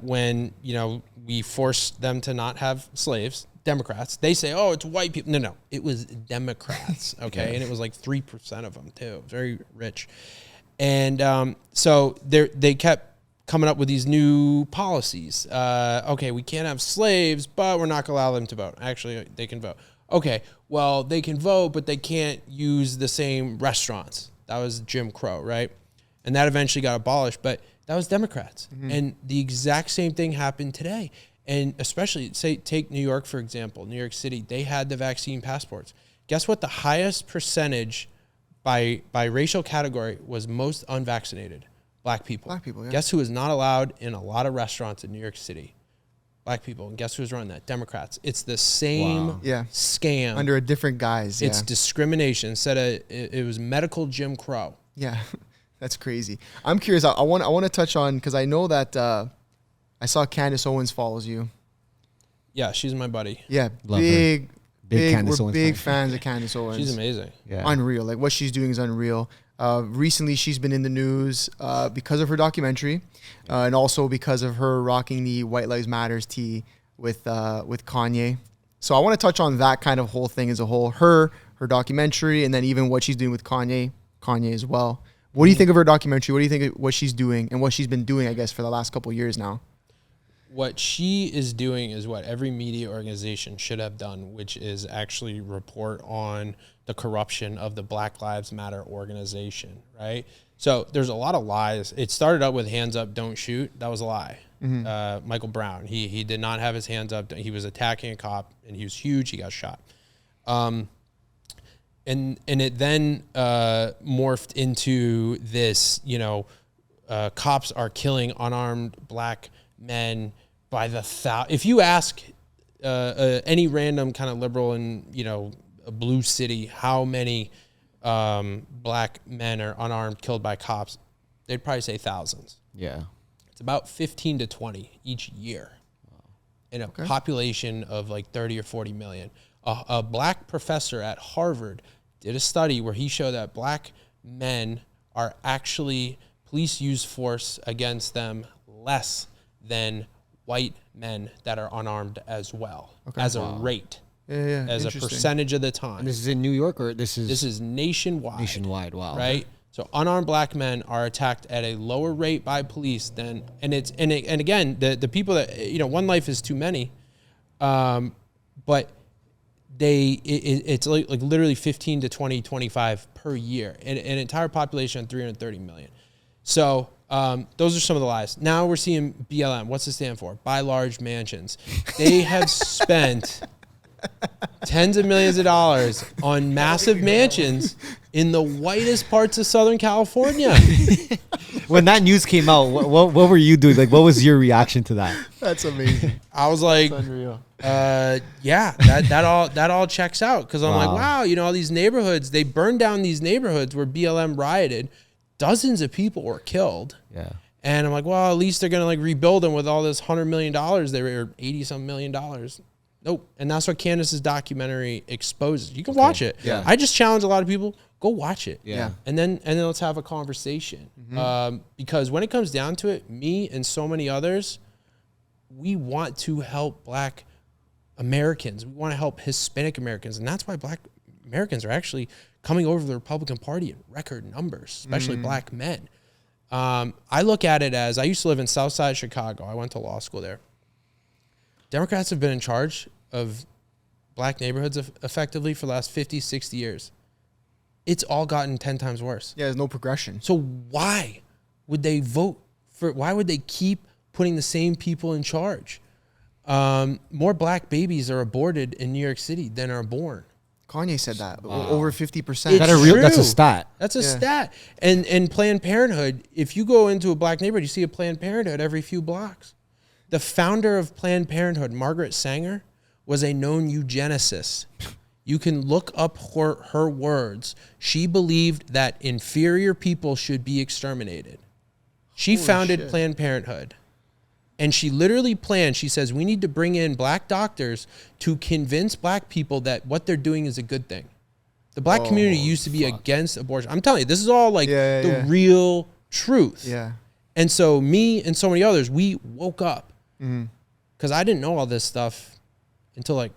when, we forced them to not have slaves, Democrats, they say, oh, it's white people. No, it was Democrats, okay? And it was like 3% of them, too. Very rich. And so they kept coming up with these new policies. Okay, we can't have slaves, but we're not going to allow them to vote. Actually, they can vote. Okay, well, they can vote, but they can't use the same restaurants. That was Jim Crow, right? And that eventually got abolished, but that was Democrats. And the exact same thing happened today. And especially, take New York, for example, New York City, they had the vaccine passports. Guess what? The highest percentage by racial category was most unvaccinated, black people. Black people, yeah. Guess who is not allowed in a lot of restaurants in New York City? Black people. And guess who's running that? Democrats. It's the same scam. Under a different guise. It's discrimination. Instead of, it was medical Jim Crow. Yeah. That's crazy. I'm curious. I want to touch on, because I know that I saw Candace Owens follows you. Yeah, she's my buddy. Yeah, Love big Candace we're Owens big fan. fans of Candace Owens. She's amazing. Yeah. Unreal. Like, what she's doing is unreal. Recently, she's been in the news because of her documentary, and also because of her rocking the White Lives Matters tee with Kanye. So I want to touch on that kind of whole thing as a whole. Her documentary, and then even what she's doing with Kanye as well. What do you think of her documentary? What do you think of what she's doing and what she's been doing, I guess, for the last couple of years now? What she is doing is what every media organization should have done, which is actually report on the corruption of the Black Lives Matter organization, right? So there's a lot of lies. It started out with hands up, don't shoot. That was a lie. Michael Brown, he did not have his hands up. He was attacking a cop, and he was huge. He got shot. And it then morphed into this, cops are killing unarmed black men by the thousands. If you ask any random kind of liberal in, you know, a blue city, how many black men are unarmed killed by cops, they'd probably say thousands. Yeah. It's about 15 to 20 each year in a population of like 30 or 40 million. A black professor at Harvard did a study where he showed that black men are actually, police use force against them less than white men that are unarmed as well, as a rate, as a percentage of the time. And this is in New York, or this is nationwide. Nationwide, wow. Right? So unarmed black men are attacked at a lower rate by police than, and again, the people that, you know, one life is too many, but it's like literally 15 to 20, 25 per year, an entire population of 330 million. So those are some of the lies. Now we're seeing BLM. What's it stand for? By large mansions. They have spent tens of millions of dollars on massive mansions in the whitest parts of Southern California. When that news came out, what were you doing? Like, what was your reaction to that? That's amazing. I was like, That's unreal. yeah, that all checks out. Because I'm like, wow, you know, all these neighborhoods, they burned down these neighborhoods where BLM rioted. Dozens of people were killed. Yeah. And I'm like, well, at least they're going to like rebuild them with all this $100 million. They were $80-some million. Nope. And that's what Candace's documentary exposes. You can watch it. Yeah. I just challenge a lot of people, go watch it. Yeah. And then let's have a conversation. Because when it comes down to it, me and so many others, we want to help black Americans. We want to help Hispanic Americans. And that's why black Americans are actually coming over to the Republican Party in record numbers, especially black men. I look at it as, I used to live in Southside Chicago. I went to law school there. Democrats have been in charge of black neighborhoods effectively for the last 50, 60 years. It's all gotten 10 times worse. Yeah, there's no progression. So why would they vote for, why would they keep putting the same people in charge? More black babies are aborted in New York City than are born. Kanye said that. Over 50%. That's a stat. That's a stat. And Planned Parenthood, if you go into a black neighborhood, you see a Planned Parenthood every few blocks. The founder of Planned Parenthood, Margaret Sanger, was a known eugenicist. You can look up her words. She believed that inferior people should be exterminated. She founded Planned Parenthood. And she literally planned, she says, we need to bring in black doctors to convince black people that what they're doing is a good thing. The black community used to be against abortion. I'm telling you, this is all like the real truth. Yeah. And so me and so many others, we woke up. Because I didn't know all this stuff until like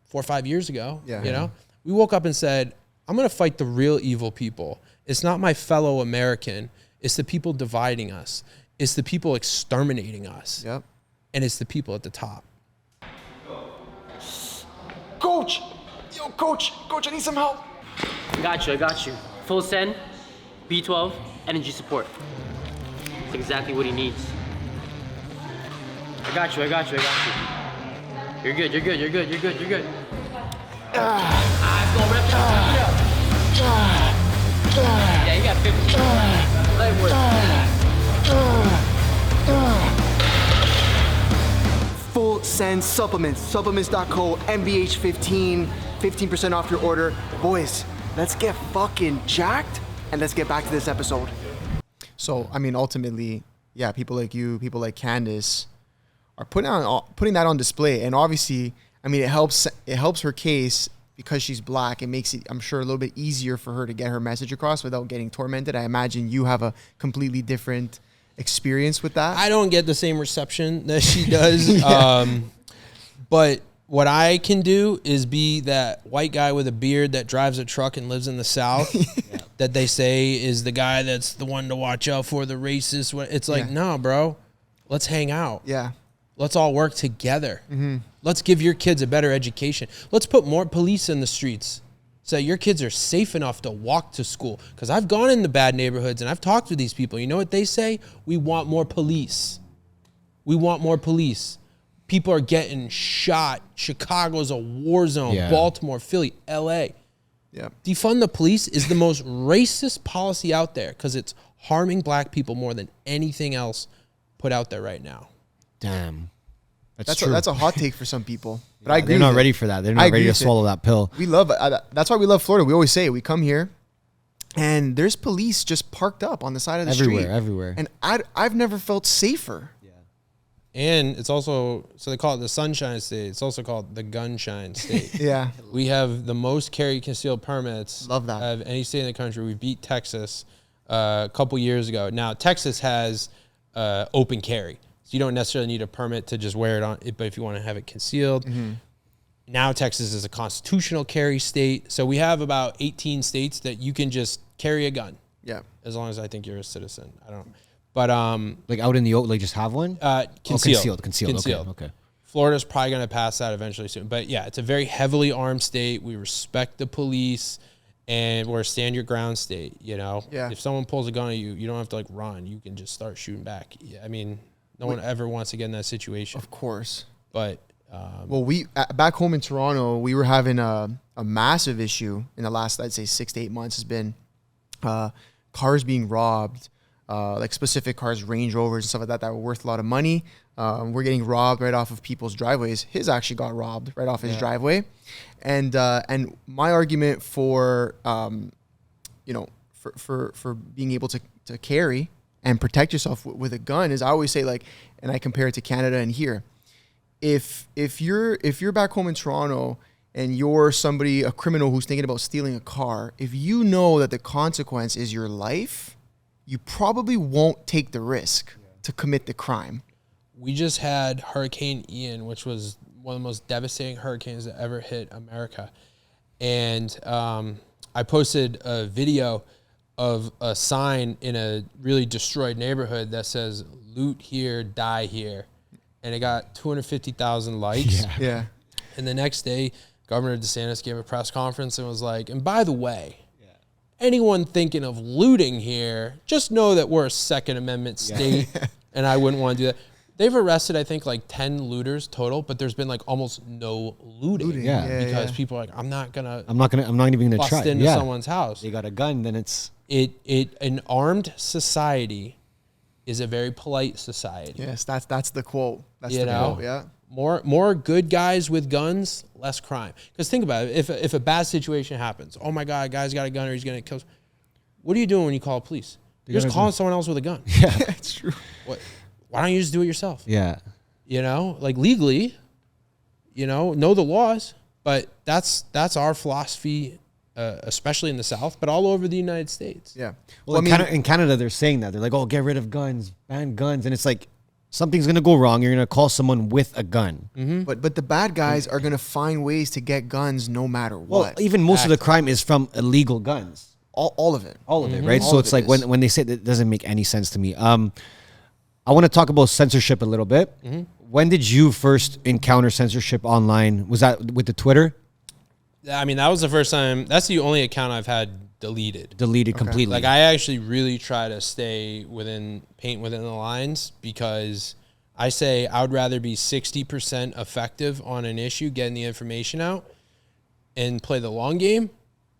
4 or 5 years ago. Yeah. You know, we woke up and said, I'm going to fight the real evil people. It's not my fellow American. It's the people dividing us. It's the people exterminating us. Yep. And it's the people at the top. Coach! Yo, coach, I need some help. I got you. Full send, B12, energy support. That's exactly what he needs. I got you. You're good. Eyes go rep. Yeah, you got 50. Let it work. Full send supplements. Supplements.co, MBH15, 15% off your order. Boys, let's get fucking jacked and let's get back to this episode. So, I mean, ultimately, yeah, people like you, people like Candace are putting that on display. And obviously, I mean, it helps her case because she's black. It makes it, I'm sure, a little bit easier for her to get her message across without getting tormented. I imagine you have a completely different experience with that. I don't get the same reception that she does. But what I can do is be that white guy with a beard that drives a truck and lives in the South that they say is the guy that's the one to watch out for, the racist. It's like, no, bro, let's hang out. Yeah. Let's all work together. Let's give your kids a better education. Let's put more police in the streets so your kids are safe enough to walk to school. Because I've gone in the bad neighborhoods and I've talked to these people. You know what they say? We want more police. We want more police. People are getting shot. Chicago's a war zone. Yeah. Baltimore, Philly, LA. Yeah. Defund the police is the most racist policy out there because it's harming black people more than anything else put out there right now. Damn. That's true. that's a hot take for some people, but I agree. They're not with it. ready for that. They're I not agree ready to with it. swallow that pill. We love that's why we love Florida. We always say it. We come here, and there's police just parked up on the side of the street Everywhere. And I've never felt safer. And it's also, so they call it the Sunshine State. It's also called the Gunshine State. Yeah. We have the most carry concealed permits Love that. of any state in the country. We beat Texas a couple years ago. Now, Texas has open carry. So you don't necessarily need a permit to just wear it on, but if you want to have it concealed. Now Texas is a constitutional carry state. So we have about 18 states that you can just carry a gun. Yeah. As long as I think you're a citizen. I don't know. But Like out in the open, like just have one? concealed. Concealed. Okay. Florida's probably going to pass that eventually soon. But yeah, it's a very heavily armed state. We respect the police, and we're a stand your ground state. You know, Yeah. if someone pulls a gun at you, you don't have to like run. You can just start shooting back. Yeah, I mean, no one ever wants to get in that situation. Of course. But Well, we back home in Toronto, we were having a massive issue in the last, I'd say, 6 to 8 months. Has been cars being robbed, like specific cars, Range Rovers and stuff like that were worth a lot of money. We're getting robbed right off of people's driveways. His actually got robbed right off his driveway, and my argument for for being able to carry and protect yourself with a gun is, I always say, like, and I compare it to Canada and here. If you're back home in Toronto and you're a criminal who's thinking about stealing a car, if you know that the consequence is your life, you probably won't take the risk to commit the crime. we just had Hurricane Ian, which was one of the most devastating hurricanes that ever hit America. And I posted a video of a sign in a really destroyed neighborhood that says, "Loot here, die here." And it got 250,000 likes. Yeah. And the next day, Governor DeSantis gave a press conference and was like, and by the way, anyone thinking of looting here, just know that we're a Second Amendment state, and I wouldn't want to do that. They've arrested, I think, like 10 looters total, but there's been like almost no looting. Because people are like, I'm not even gonna bust try into someone's house. They got a gun, then it's an armed society is a very polite society. Yes, that's the quote. That's You the know? quote. Yeah. More good guys with guns, less crime. Because think about it, if a bad situation happens, oh my God, guy's got a gun or he's gonna kill. What are you doing when you call police? You're just calling someone else with a gun. yeah, It's true. Why don't you just do it yourself? yeah. You know, like legally, know the laws. But that's our philosophy, especially in the South, but all over the United States. Yeah. Well, in Canada, they're saying that they're like, oh, get rid of guns, ban guns, and it's like something's gonna go wrong. You're gonna call someone with a gun. But the bad guys are gonna find ways to get guns no matter Well, what. even most of the crime is from illegal guns. All of it. All of it, right? All So of it's it like is. when they say that, it doesn't make any sense to me. I want to talk about censorship a little bit. When did you first encounter censorship online? Was that with the Twitter? I mean, that was the first time. That's the only account I've had deleted. Deleted completely. Like, I actually really try to paint within the lines, because I say I would rather be 60% effective on an issue, getting the information out and play the long game,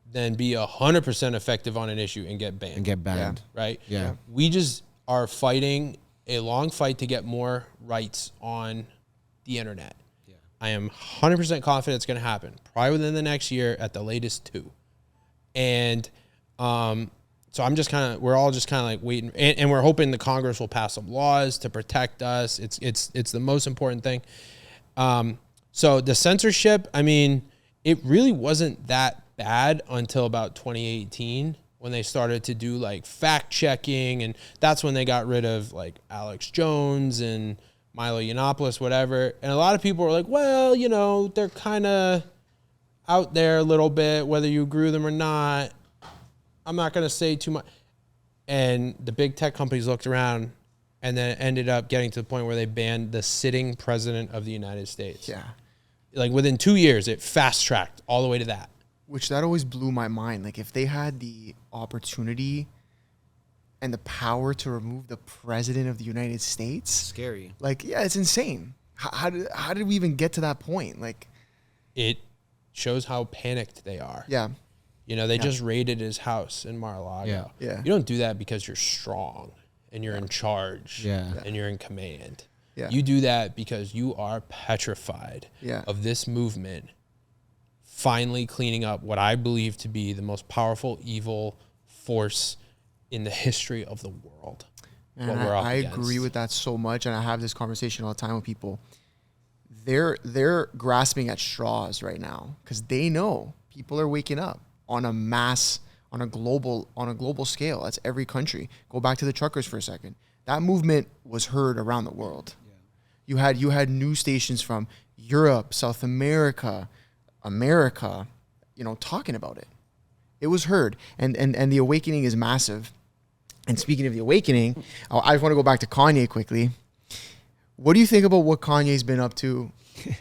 than be 100% effective on an issue and get banned. and get banned. Right? Yeah. We just are fighting a long fight to get more rights on the internet. Yeah. I am 100% confident it's going to happen, probably within the next year, at the latest 2. And so we're all just kind of like waiting, and we're hoping the Congress will pass some laws to protect us. It's the most important thing. So the censorship, I mean, it really wasn't that bad until about 2018, when they started to do like fact checking, and that's when they got rid of like Alex Jones and Milo Yiannopoulos, whatever. And a lot of people were like, well, they're kind of out there a little bit, whether you agree with them or not. I'm not going to say too much. And the big tech companies looked around, and then it ended up getting to the point where they banned the sitting president of the United States. Yeah. Like within 2 years, it fast tracked all the way to that. Which that always blew my mind. Like, if they had the opportunity and the power to remove the president of the United States, Scary. like, yeah, it's insane. How did we even get to that point? Like, It shows how panicked they are. yeah. You know, they just raided his house in Mar-a-Lago. Yeah. You don't do that because you're strong and you're in charge Yeah. and you're in command. Yeah. You do that because you are petrified of this movement finally cleaning up what I believe to be the most powerful evil force in the history of the world. And I agree with that so much, and I have this conversation all the time with people. They're grasping at straws right now because they know people are waking up on a global scale. That's every country. Go back to the truckers for a second. That movement was heard around the world. Yeah. You had news stations from Europe, South America, you know, talking about it. It was heard, and the awakening is massive. And speaking of the awakening, I just want to go back to Kanye quickly. What do you think about what Kanye's been up to?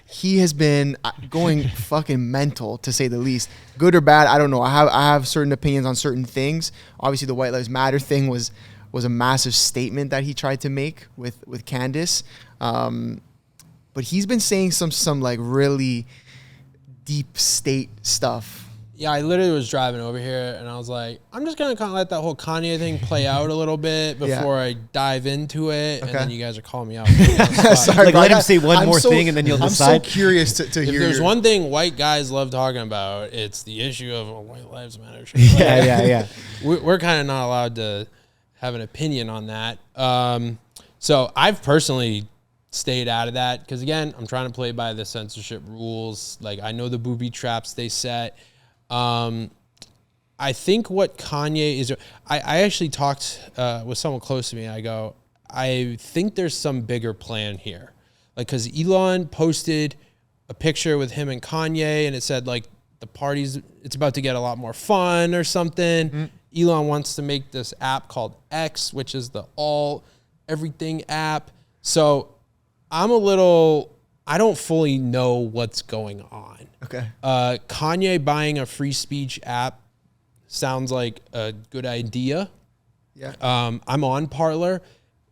He has been going fucking mental, to say the least. Good or bad, I don't know. I have certain opinions on certain things. Obviously, the White Lives Matter thing was a massive statement that he tried to make with Candace. But he's been saying some like really deep state stuff. Yeah, I literally was driving over here and I was like, I'm just going to kind of let that whole Kanye thing play out a little bit before I dive into it. And then you guys are calling me out. Sorry, Like, bro, let him say one more thing and then you'll decide. I'm so curious to If hear. there's one thing white guys love talking about, it's the issue of White Lives Matter. Yeah. We're kind of not allowed to have an opinion on that. So I've personally stayed out of that because, again, I'm trying to play by the censorship rules. Like, I know the booby traps they set. I think what Kanye is, I actually talked with someone close to me. I go, I think there's some bigger plan here. Like, because Elon posted a picture with him and Kanye and it said, like, the party's, it's about to get a lot more fun or something. Mm-hmm. Elon wants to make this app called X, which is the everything app. So I don't fully know what's going on. Okay. Kanye buying a free speech app sounds like a good idea. Yeah. I'm on Parler.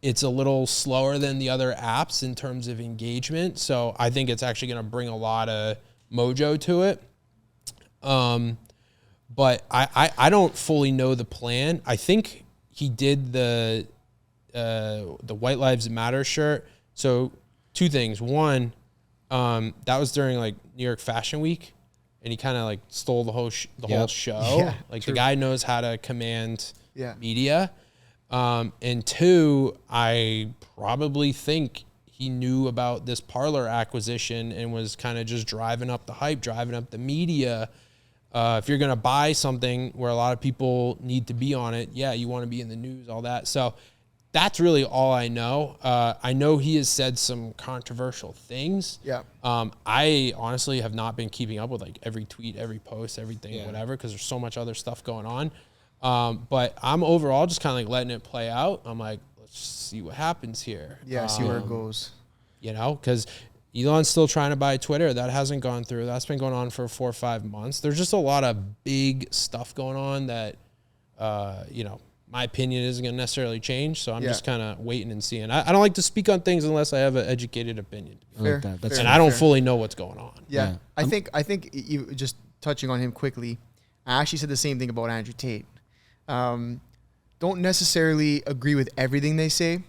It's a little slower than the other apps in terms of engagement. So I think it's actually going to bring a lot of mojo to it. But I don't fully know the plan. I think he did the White Lives Matter shirt. So two things. One, that was during like New York Fashion Week, and he kind of like stole the whole whole show. Yeah, like true. the guy knows how to command media. And two, I probably think he knew about this Parler acquisition and was kind of just driving up the hype, driving up the media. If you're gonna buy something where a lot of people need to be on it, you want to be in the news, all that. So that's really all I know. I know he has said some controversial things. Yeah. I honestly have not been keeping up with like every tweet, every post, everything, whatever, because there's so much other stuff going on. But I'm overall just kind of like letting it play out. I'm like, let's see what happens here. Yeah, see where it goes. You know, because Elon's still trying to buy Twitter. That hasn't gone through. That's been going on for 4 or 5 months. There's just a lot of big stuff going on that, you know, my opinion isn't going to necessarily change. So I'm just kind of waiting and seeing. I don't like to speak on things unless I have an educated opinion. Fair. Like that. And I don't fully know what's going on. Yeah. I think you just touching on him quickly. I actually said the same thing about Andrew Tate. Don't necessarily agree with everything they say,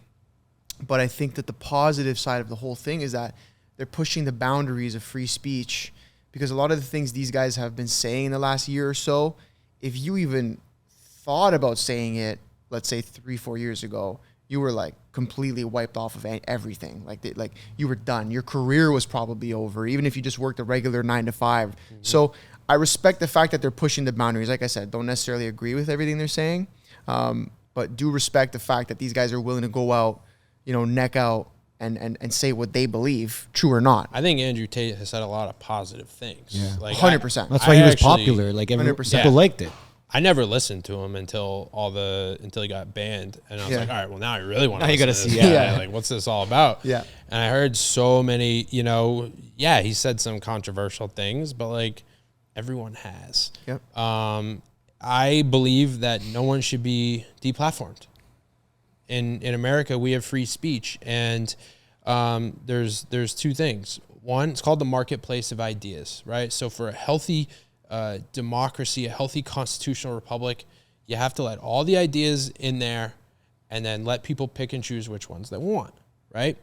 but I think that the positive side of the whole thing is that they're pushing the boundaries of free speech, because a lot of the things these guys have been saying in the last year or so, if you even thought about saying it, let's say 3-4 years ago, you were like completely wiped off of everything. Like you were done. Your career was probably over, even if you just worked a regular 9 to 5. Mm-hmm. So I respect the fact that they're pushing the boundaries. Like I said, don't necessarily agree with everything they're saying, but do respect the fact that these guys are willing to go out, you know, neck out and say what they believe, true or not. I think Andrew Tate has said a lot of positive things. Yeah. Like 100%. That's why he was popular. Like 100%. people liked it. I never listened to him until he got banned, and I was like, all right, well now I really want to. Now you gotta to see, this. Like what's this all about? Yeah. And I heard so many, you know, he said some controversial things, but like everyone has. Yep. I believe that no one should be deplatformed. In America, we have free speech, and there's two things. One, it's called the marketplace of ideas, right? So for a healthy democracy, a healthy constitutional republic, you have to let all the ideas in there and then let people pick and choose which ones they want, right?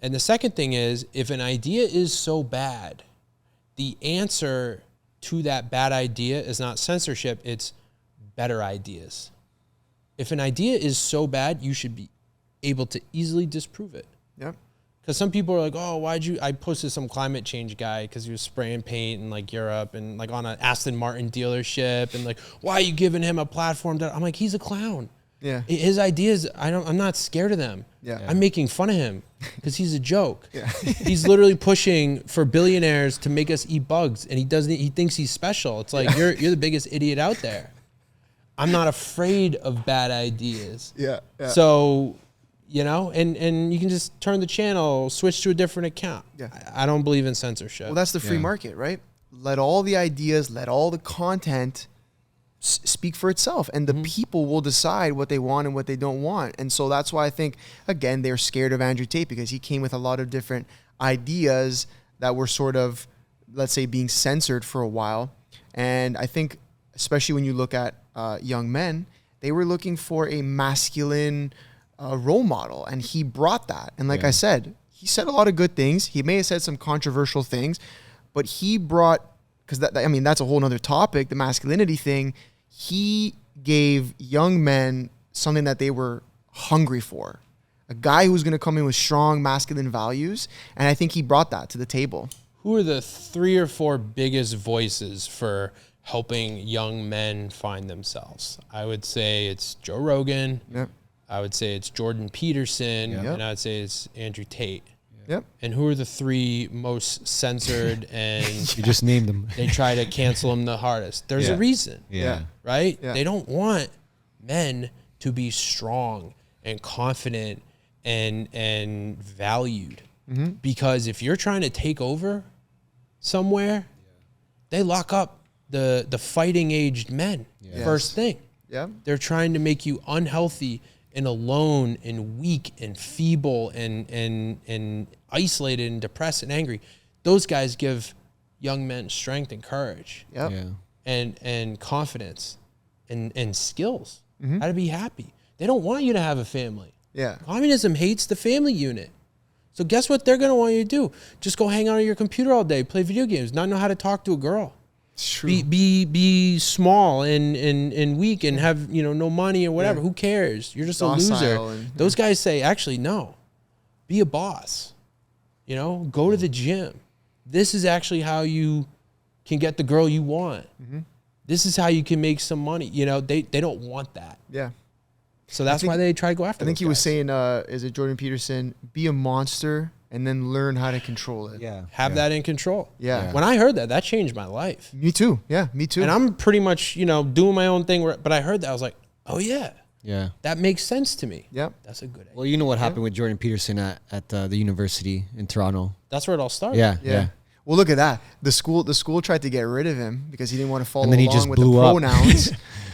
And the second thing is, if an idea is so bad, the answer to that bad idea is not censorship, it's better ideas. If an idea is so bad, you should be able to easily disprove it. Yep. Because some people are like, oh, I posted some climate change guy because he was spraying paint in like Europe and like on an Aston Martin dealership and like, why are you giving him a platform? I'm like, he's a clown. Yeah. His ideas, I'm not scared of them. Yeah. I'm making fun of him because he's a joke. Yeah. He's literally pushing for billionaires to make us eat bugs, and he thinks he's special. It's like, you're the biggest idiot out there. I'm not afraid of bad ideas. Yeah. Yeah. So, you know, and you can just turn the channel, switch to a different account. Yeah. I don't believe in censorship. Well, that's the free market, right? Let all the ideas, let all the content speak for itself, and the people will decide what they want and what they don't want. And so that's why I think, again, they're scared of Andrew Tate, because he came with a lot of different ideas that were sort of, let's say, being censored for a while. And I think, especially when you look at young men, they were looking for a masculine role model, and he brought that. And like I said, he said a lot of good things. He may have said some controversial things, but he brought, because that's a whole nother topic, the masculinity thing. He gave young men something that they were hungry for, a guy who was going to come in with strong masculine values, and I think he brought that to the table. Who are the 3 or 4 biggest voices for helping young men find themselves? I would say it's Joe Rogan. Yep. I would say it's Jordan Peterson, Yep. and I would say it's Andrew Tate. Yep. And who are the 3 most censored and You just named them. they try to cancel them the hardest? There's a reason, Yeah. right? Yeah. They don't want men to be strong and confident and valued. Because if you're trying to take over somewhere, they lock up the fighting aged men first thing. Yeah. They're trying to make you unhealthy and alone and weak and feeble and isolated and depressed and angry. Those guys give young men strength and courage Yep. Yeah. and confidence and skills, how to be happy. They don't want you to have a family. Yeah. Communism hates the family unit. So guess what they're going to want you to do? Just go hang out on your computer all day, play video games, not know how to talk to a girl. It's true. Be small and weak and have, no money or whatever. Who cares? You're just Docile a loser. Those guys say, actually, no. Be a boss. Go to the gym. This is actually how you can get the girl you want. This is how you can make some money. They don't want that. Yeah. So that's why they try to go after I think those he was guys. saying, is it Jordan Peterson? Be a monster and then learn how to control it. Yeah. Have that in control. Yeah. When I heard that changed my life. Me too. Yeah, me too. And I'm pretty much, doing my own thing. But I heard that. I was like, oh, yeah, Yeah. that makes sense to me. Yep. That's a good idea. Well, you know what happened with Jordan Peterson at the university in Toronto? That's where it all started. Yeah. Yeah. Well, look at that. The school tried to get rid of him because he didn't want to follow And then he along just with the blew up. pronouns.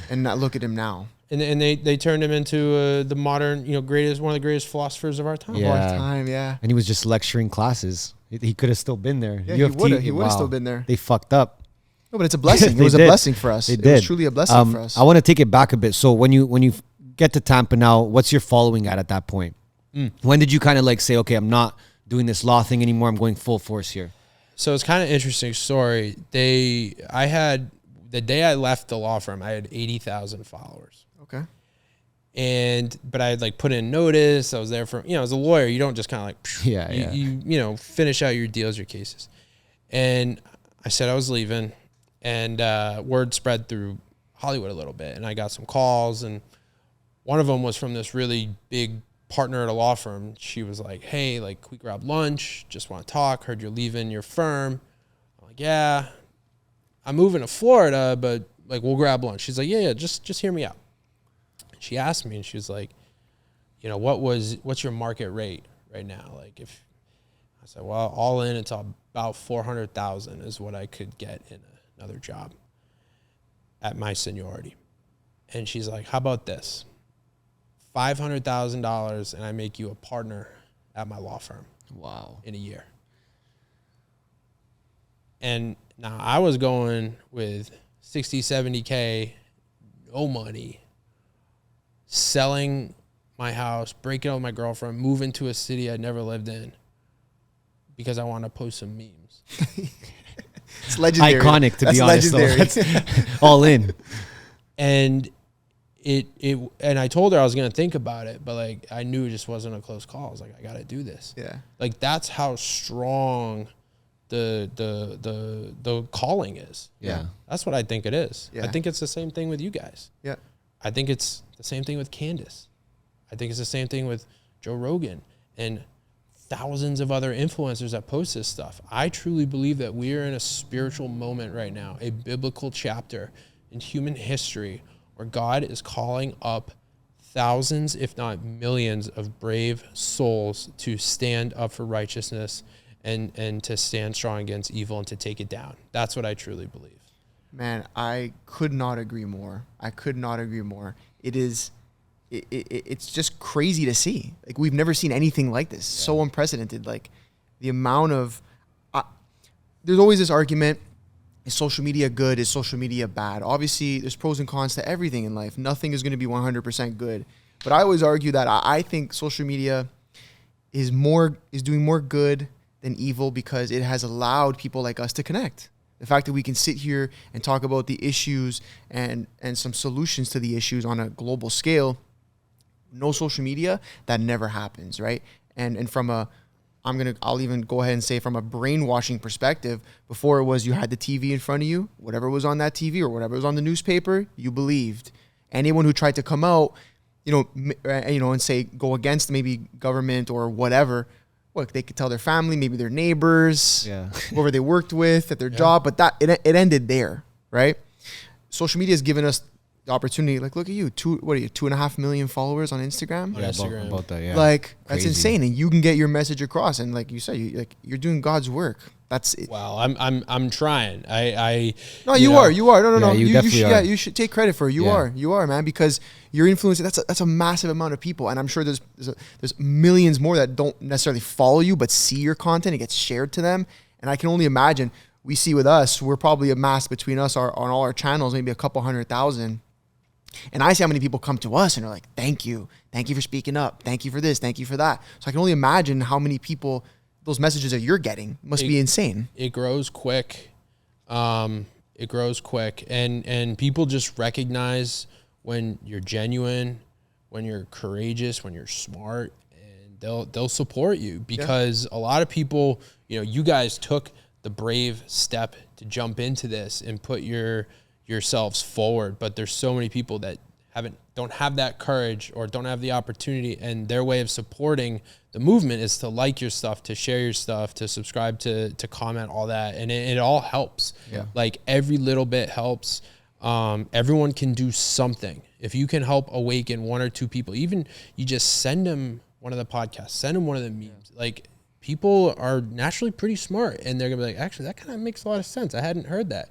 And not look at him now. And they turned him into the modern, one of the greatest philosophers of our time. Yeah. All the time, yeah. And he was just lecturing classes. He could have still been there. Yeah, he would've. He would've still been there. They fucked up. No, but it's a blessing. It They was did. a blessing for us. They It did. was truly a blessing for us. I want to take it back a bit. So when you get to Tampa now, what's your following at that point? When did you kind of say, okay, I'm not doing this law thing anymore. I'm going full force here. So it's kind of an interesting story. The day I left the law firm, I had 80,000 followers. Okay. But I had put in notice. I was there for, as a lawyer, you don't just kind of you finish out your deals, your cases. And I said I was leaving, and word spread through Hollywood a little bit, and I got some calls, and one of them was from this really big partner at a law firm. She was like, hey, we grab lunch, just want to talk, heard you're leaving your firm. I'm like, yeah, I'm moving to Florida, but we'll grab lunch. She's like, yeah, just hear me out. She asked me, and she was like, what's your market rate right now? I said, well, all in, it's about 400,000 is what I could get in another job at my seniority. And she's like, how about this? $500,000 and I make you a partner at my law firm. Wow. In a year. And Now I was going with 60, 70K, no money, selling my house, breaking up with my girlfriend, moving to a city I'd never lived in because I want to post some memes. It's legendary. Iconic, to be honest. Legendary. That's all in. And and I told her I was going to think about it, but like, I knew it just wasn't a close call. I was like, I got to do this. Yeah. Like, that's how strong the calling is. Yeah. That's what I think it is. Yeah. I think it's the same thing with you guys. Yeah. I think it's the same thing with Candace. I think it's the same thing with Joe Rogan and thousands of other influencers that post this stuff. I truly believe that we are in a spiritual moment right now, a biblical chapter in human history where God is calling up thousands, if not millions, of brave souls to stand up for righteousness and to stand strong against evil and to take it down. That's what I truly believe. Man, I could not agree more. I could not agree more. It's just crazy to see. Like, we've never seen anything like this. Yeah. So unprecedented. Like, the amount of there's always this argument: is social media good? Is social media bad? Obviously, there's pros and cons to everything in life. Nothing is going to be 100% good. But I always argue that I think social media is doing more good than evil because it has allowed people like us to connect. The fact that we can sit here and talk about the issues and some solutions to the issues on a global scale, no social media, that never happens, right? And from I'll even go ahead and say from a brainwashing perspective, before it was you had the TV in front of you, whatever was on that TV or whatever was on the newspaper, you believed. Anyone who tried to come out, and say go against maybe government or whatever, look, they could tell their family, maybe their neighbors, whoever they worked with at their job, but it ended there, right? Social media has given us the opportunity. Like, look at you, 2.5 million followers on Instagram? Yeah, Instagram. About that, yeah. Like, Crazy. that's insane, and you can get your message across. And like you said, you're doing God's work. That's it. Wow, I'm trying. You are. No. Yeah, you should take credit for it. You are, man, because you're influencing. That's a massive amount of people, and I'm sure there's millions more that don't necessarily follow you, but see your content. It gets shared to them, and I can only imagine. We see with us, we're probably amassed between us on all our channels, maybe a couple 100,000. And I see how many people come to us and are like, thank you for speaking up, thank you for this, thank you for that. So I can only imagine how many people those messages that you're getting must be insane. It grows quick. And people just recognize when you're genuine, when you're courageous, when you're smart, and they'll support you because a lot of people, you guys took the brave step to jump into this and put yourselves forward, but there's so many people that don't have that courage or don't have the opportunity, and their way of supporting the movement is to like your stuff, to share your stuff, to subscribe, to comment, all that, and it all helps. Like, every little bit helps. Everyone can do something. If you can help awaken one or two people, even you just send them one of the podcasts, send them one of the memes. Like, people are naturally pretty smart, and they're gonna be like, actually, that kind of makes a lot of sense. I hadn't heard that.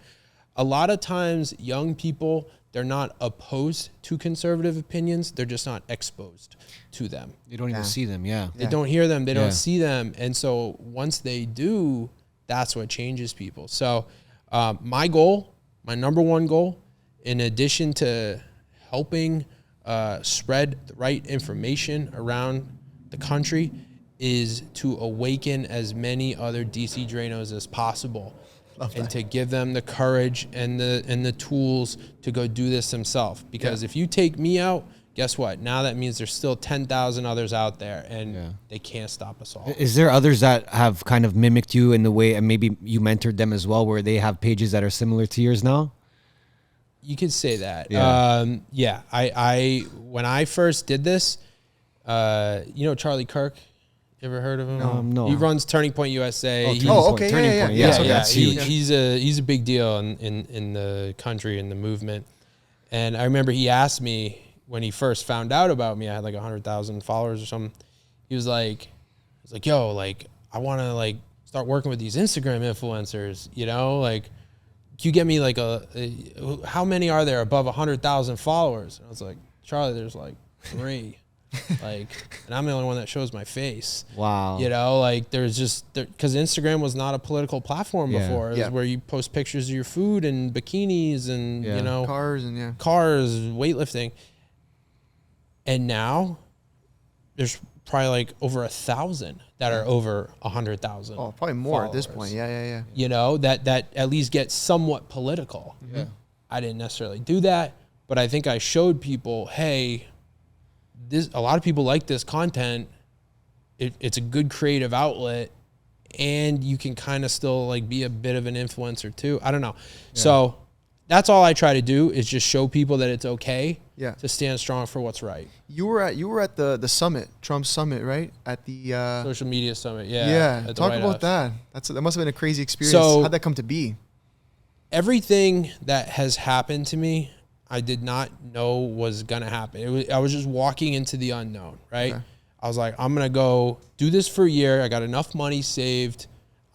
A lot of times, young people, they're not opposed to conservative opinions. They're just not exposed to them. You don't even see them, They don't hear them. They don't see them. And so once they do, that's what changes people. So my number one goal, in addition to helping spread the right information around the country, is to awaken as many other DC Drainos as possible. And to give them the courage and the tools to go do this themselves. Because if you take me out, guess what? Now that means there's still 10,000 others out there, and they can't stop us all. Is there others that have kind of mimicked you in the way, and maybe you mentored them as well, where they have pages that are similar to yours now? You could say that. Yeah. I when I first did this, Charlie Kirk. You ever heard of him? No. He runs Turning Point USA. Turning Point. He's a big deal in the country and the movement. And I remember he asked me when he first found out about me. I had like 100,000 followers or something. He was like, yo, like, I want to like start working with these Instagram influencers. Like, can you get me like how many are there above 100,000 followers? And I was like, Charlie, there's like 3. Like, and I'm the only one that shows my face. Wow. You know, like there's just, because Instagram was not a political platform Yeah. before. It was where you post pictures of your food and bikinis and, Yeah. you know, Cars and cars, weightlifting. And now there's probably like over 1,000 that are over 100,000. Oh, probably more at this followers. point. Yeah. You know, that at least get somewhat political. Yeah. I didn't necessarily do that, but I think I showed people, hey, a lot of people like this content. It's a good creative outlet, and you can kind of still like be a bit of an influencer too. I don't know. Yeah. So that's all I try to do is just show people that it's okay to stand strong for what's right. You were at the summit, Trump summit, right? At the social media summit. Yeah. At Talk White about House. that. That must have been a crazy experience. So, how'd that come to be? Everything that has happened to me, I did not know was gonna happen. I was just walking into the unknown, right? Okay. I was like, I'm gonna go do this for a year. I got enough money saved.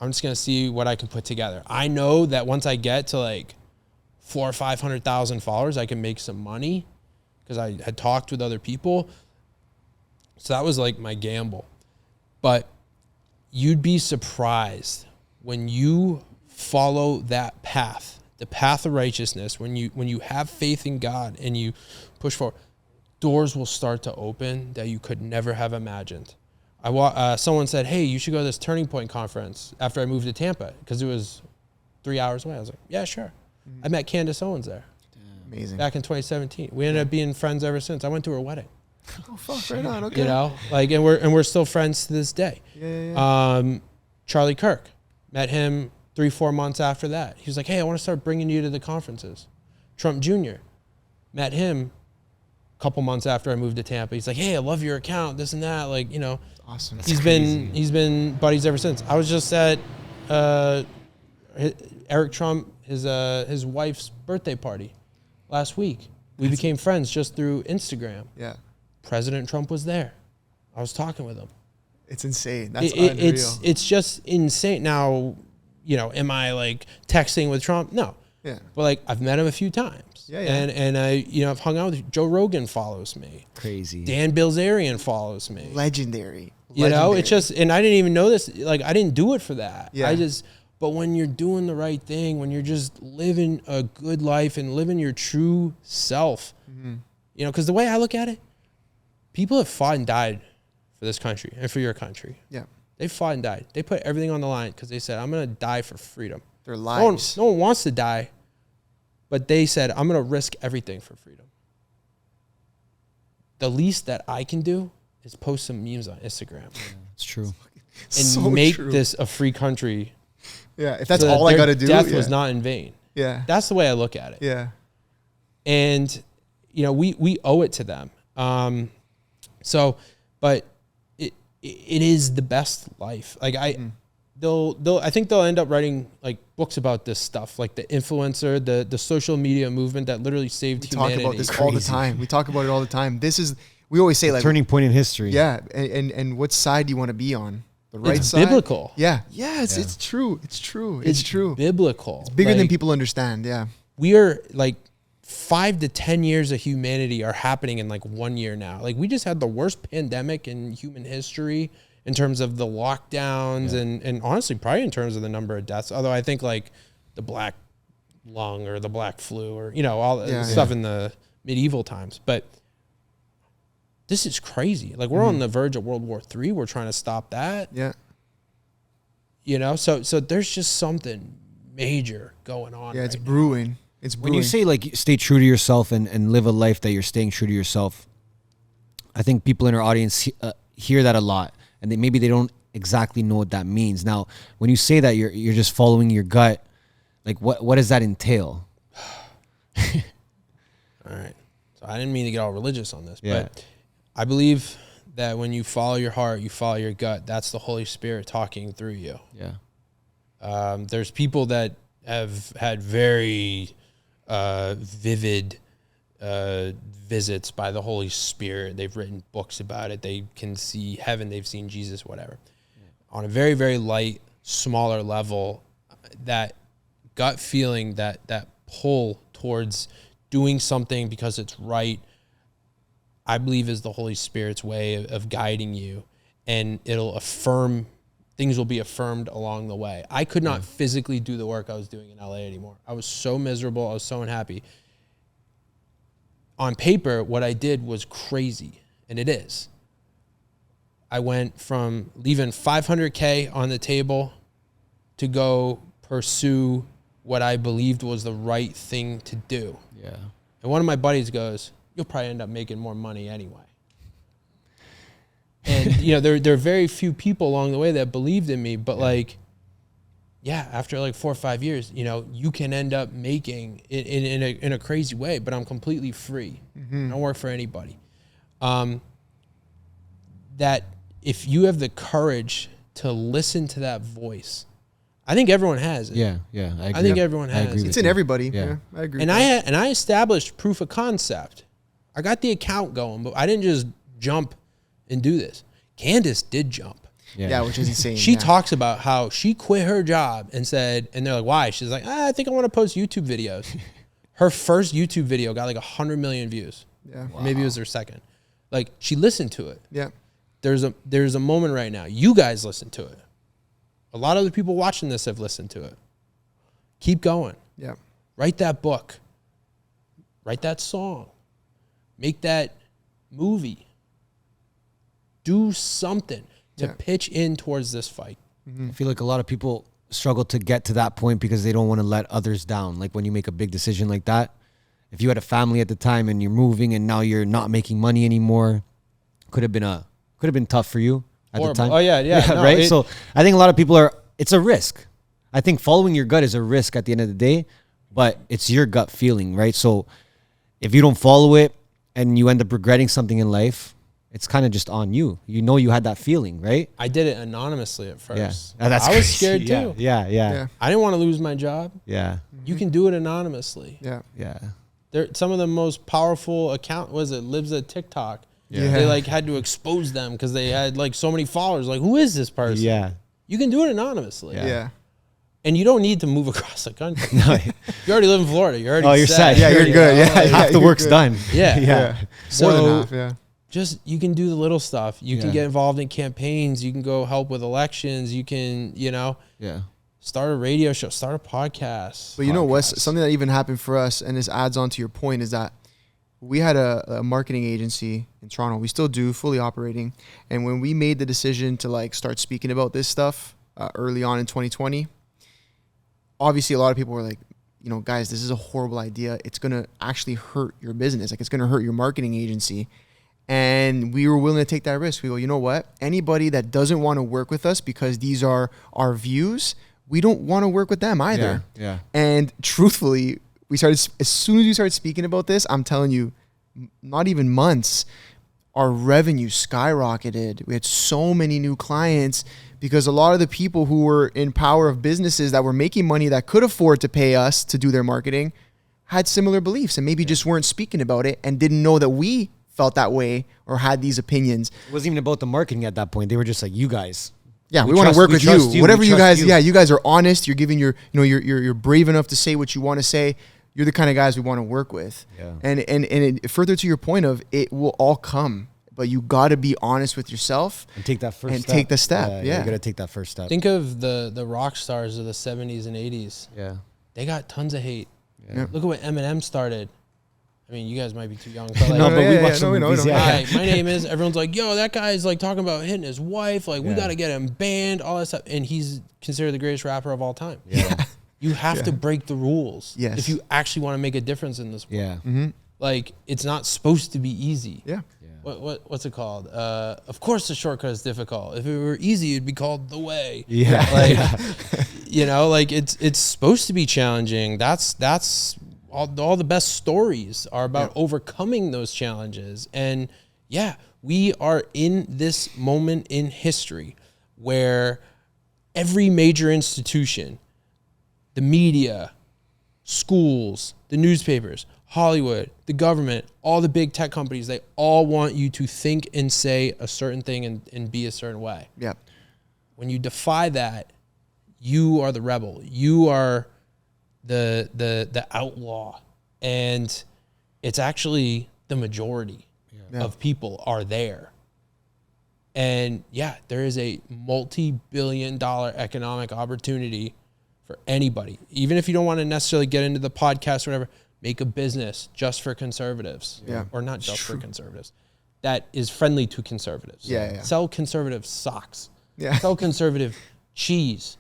I'm just gonna see what I can put together. I know that once I get to like 400,000 or 500,000 followers, I can make some money because I had talked with other people. So that was like my gamble. But you'd be surprised when you follow that path, the path of righteousness, when you have faith in God and you push forward, doors will start to open that you could never have imagined. Someone said, hey, you should go to this Turning Point conference after I moved to Tampa because it was 3 hours away. I was like, yeah, sure. Mm-hmm. I met Candace Owens there. Damn. Amazing. Back in 2017. We ended up being friends ever since. I went to her wedding. Oh, fuck, right on, okay. You know, like, and we're still friends to this day. Yeah. Charlie Kirk, met him 3-4 months after that. He was like, hey, I want to start bringing you to the conferences. Trump Jr., met him a couple months after I moved to Tampa. He's like, hey, I love your account, this and that. Like, you know, awesome. He's been buddies ever since. I was just at Eric Trump, his wife's birthday party last week. We became friends just through Instagram. Yeah. President Trump was there. I was talking with him. It's insane. That's unreal. It's just insane. Now, you know, am I like texting with Trump? No. Yeah. But like I've met him a few times. Yeah. And I, you know, I've hung out with Joe Rogan follows me. Crazy. Dan Bilzerian follows me. Legendary. You know, it's just, and I didn't even know this. Like I didn't do it for that. Yeah. But when you're doing the right thing, when you're just living a good life and living your true self, you know, because the way I look at it, people have fought and died for this country and for your country. Yeah. They fought and died. They put everything on the line because they said, I'm going to die for freedom. Their lives. No one wants to die, but they said, I'm going to risk everything for freedom. The least that I can do is post some memes on Instagram. Yeah, it's true. And make this a free country. Yeah, if that's all I got to do. Death was not in vain. Yeah. That's the way I look at it. Yeah. And, you know, we owe it to them. But it is the best life. Like I think they'll end up writing like books about this stuff, like the influencer, the social media movement that literally saved humanity. We talk about this all the time. We talk about it all the time. We always say like turning point in history. Yeah. And what side do you want to be on? The right side? It's biblical. Yeah. Yes, it's true. It's true. It's true. Biblical. It's bigger than people understand. Yeah. We are like 5 to 10 years of humanity are happening in like 1 year now. Like we just had the worst pandemic in human history in terms of the lockdowns and honestly probably in terms of the number of deaths. Although I think like the black lung or the black flu or, you know, all the stuff in the medieval times. But this is crazy. Like we're on the verge of World War III. We're trying to stop that. Yeah. You know, so there's just something major going on. Yeah, it's brewing. It's brewing. When you say like stay true to yourself and live a life that you're staying true to yourself, I think people in our audience hear that a lot, and maybe they don't exactly know what that means. Now, when you say that you're just following your gut, like what does that entail? All right. So I didn't mean to get all religious on this, but I believe that when you follow your heart, you follow your gut. That's the Holy Spirit talking through you. Yeah. There's people that have had very vivid visits by the Holy Spirit. They've written books about it. They can see heaven. They've seen Jesus, whatever. Yeah. On a very, very light, smaller level, that gut feeling, that pull towards doing something because it's right, I believe is the Holy Spirit's way of guiding you, and it'll affirm, things will be affirmed along the way. I could not physically do the work I was doing in LA anymore. I was so miserable. I was so unhappy. On paper, what I did was crazy, and it is. I went from leaving $500K on the table to go pursue what I believed was the right thing to do. Yeah. And one of my buddies goes, you'll probably end up making more money anyway. And, you know, there are very few people along the way that believed in me, but like, yeah, after like 4 or 5 years, you know, you can end up making in a crazy way, but I'm completely free. I don't work for anybody. That if you have the courage to listen to that voice, I think everyone has it. Yeah, yeah. I agree. I think everyone I has agree it. with It's in you. everybody. Yeah. Yeah, I agree. And with that. I established proof of concept. I got the account going, but I didn't just jump and do this. Candace did jump. Yeah, which is insane. She yeah. talks about how she quit her job and said, and they're like, why? She's like, I think I want to post YouTube videos. Her first YouTube video got like 100 million views. Yeah. Or maybe it was her second. Like, she listened to it. Yeah. There's a moment right now. You guys listen to it. A lot of the people watching this have listened to it. Keep going. Yeah. Write that book. Write that song. Make that movie. Do something to pitch in towards this fight. I feel like a lot of people struggle to get to that point because they don't want to let others down. Like when you make a big decision like that, if you had a family at the time and you're moving and now you're not making money anymore, could have been tough for you at Horrible. the time. Oh, yeah. No, right. So I think a lot of people it's a risk. I think following your gut is a risk at the end of the day, but it's your gut feeling, right? So if you don't follow it and you end up regretting something in life, it's kind of just on you. You know, you had that feeling, right? I did it anonymously at first. Yeah. That's I was crazy. scared Yeah. too. Yeah. Yeah. I didn't want to lose my job. Yeah. You can do it anonymously. Yeah. Yeah. Some of the most powerful lives at TikTok. Yeah. They like had to expose them because they had like so many followers. Like, who is this person? Yeah. You can do it anonymously. Yeah. And you don't need to move across the country. You already live in Florida. You're already you're set. Yeah, you're You good. know, Yeah. like, Half the you're work's good. done. Yeah. Yeah. So More than half. Yeah. just, you can do the little stuff. You can Yeah. get involved in campaigns. You can go help with elections. You can, Yeah. start a radio show, start a podcast. But you know what's something that even happened for us, and this adds on to your point, is that we had a marketing agency in Toronto. We still do, fully operating. And when we made the decision to like start speaking about this stuff early on in 2020, obviously a lot of people were like, guys, this is a horrible idea. It's going to actually hurt your business. Like, it's going to hurt your marketing agency. And we were willing to take that risk. We go, you know what? Anybody that doesn't want to work with us because these are our views, we don't want to work with them either. Yeah. And truthfully, as soon as we started speaking about this, I'm telling you, not even months, our revenue skyrocketed. We had so many new clients because a lot of the people who were in power of businesses that were making money that could afford to pay us to do their marketing had similar beliefs and maybe just weren't speaking about it and didn't know that we felt that way or had these opinions. It wasn't even about the marketing at that point. They were just like, you guys. Yeah, we want to work with trust you. Whatever we you trust guys, you guys are honest. You're giving you're brave enough to say what you want to say. You're the kind of guys we want to work with. Yeah. And further to your point of it will all come, but you got to be honest with yourself And take that first and step. take the step. Yeah. You got to take that first step. Think of the rock stars of the 70s and 80s. Yeah. They got tons of hate. Yeah. Look at what Eminem started. I mean, you guys might be too young, but like, No, but we yeah, watched no, the we know, movies. we know. Yeah. hi, my name is, everyone's like, yo, that guy's like talking about hitting his wife. Like, we Yeah. got to get him banned, all that stuff. And he's considered the greatest rapper of all time. Yeah. You have to break the rules Yes. if you actually want to make a difference in this world. Yeah. Like, it's not supposed to be easy. Yeah. What's it called? Of course the shortcut is difficult. If it were easy, it'd be called the way. Yeah. Like, like it's supposed to be challenging. That's all the best stories are about overcoming those challenges. And yeah, we are in this moment in history where every major institution, the media, schools, the newspapers, Hollywood, the government, all the big tech companies, they all want you to think and say a certain thing and be a certain way. Yeah. When you defy that, you are the rebel. You are the outlaw. And it's actually the majority. of people are there. And yeah, there is a multi-billion-dollar economic opportunity for anybody. Even if you don't want to necessarily get into the podcast or whatever, make a business just for conservatives. Or not just for conservatives. That is friendly to conservatives. Sell conservative socks. Sell conservative cheese.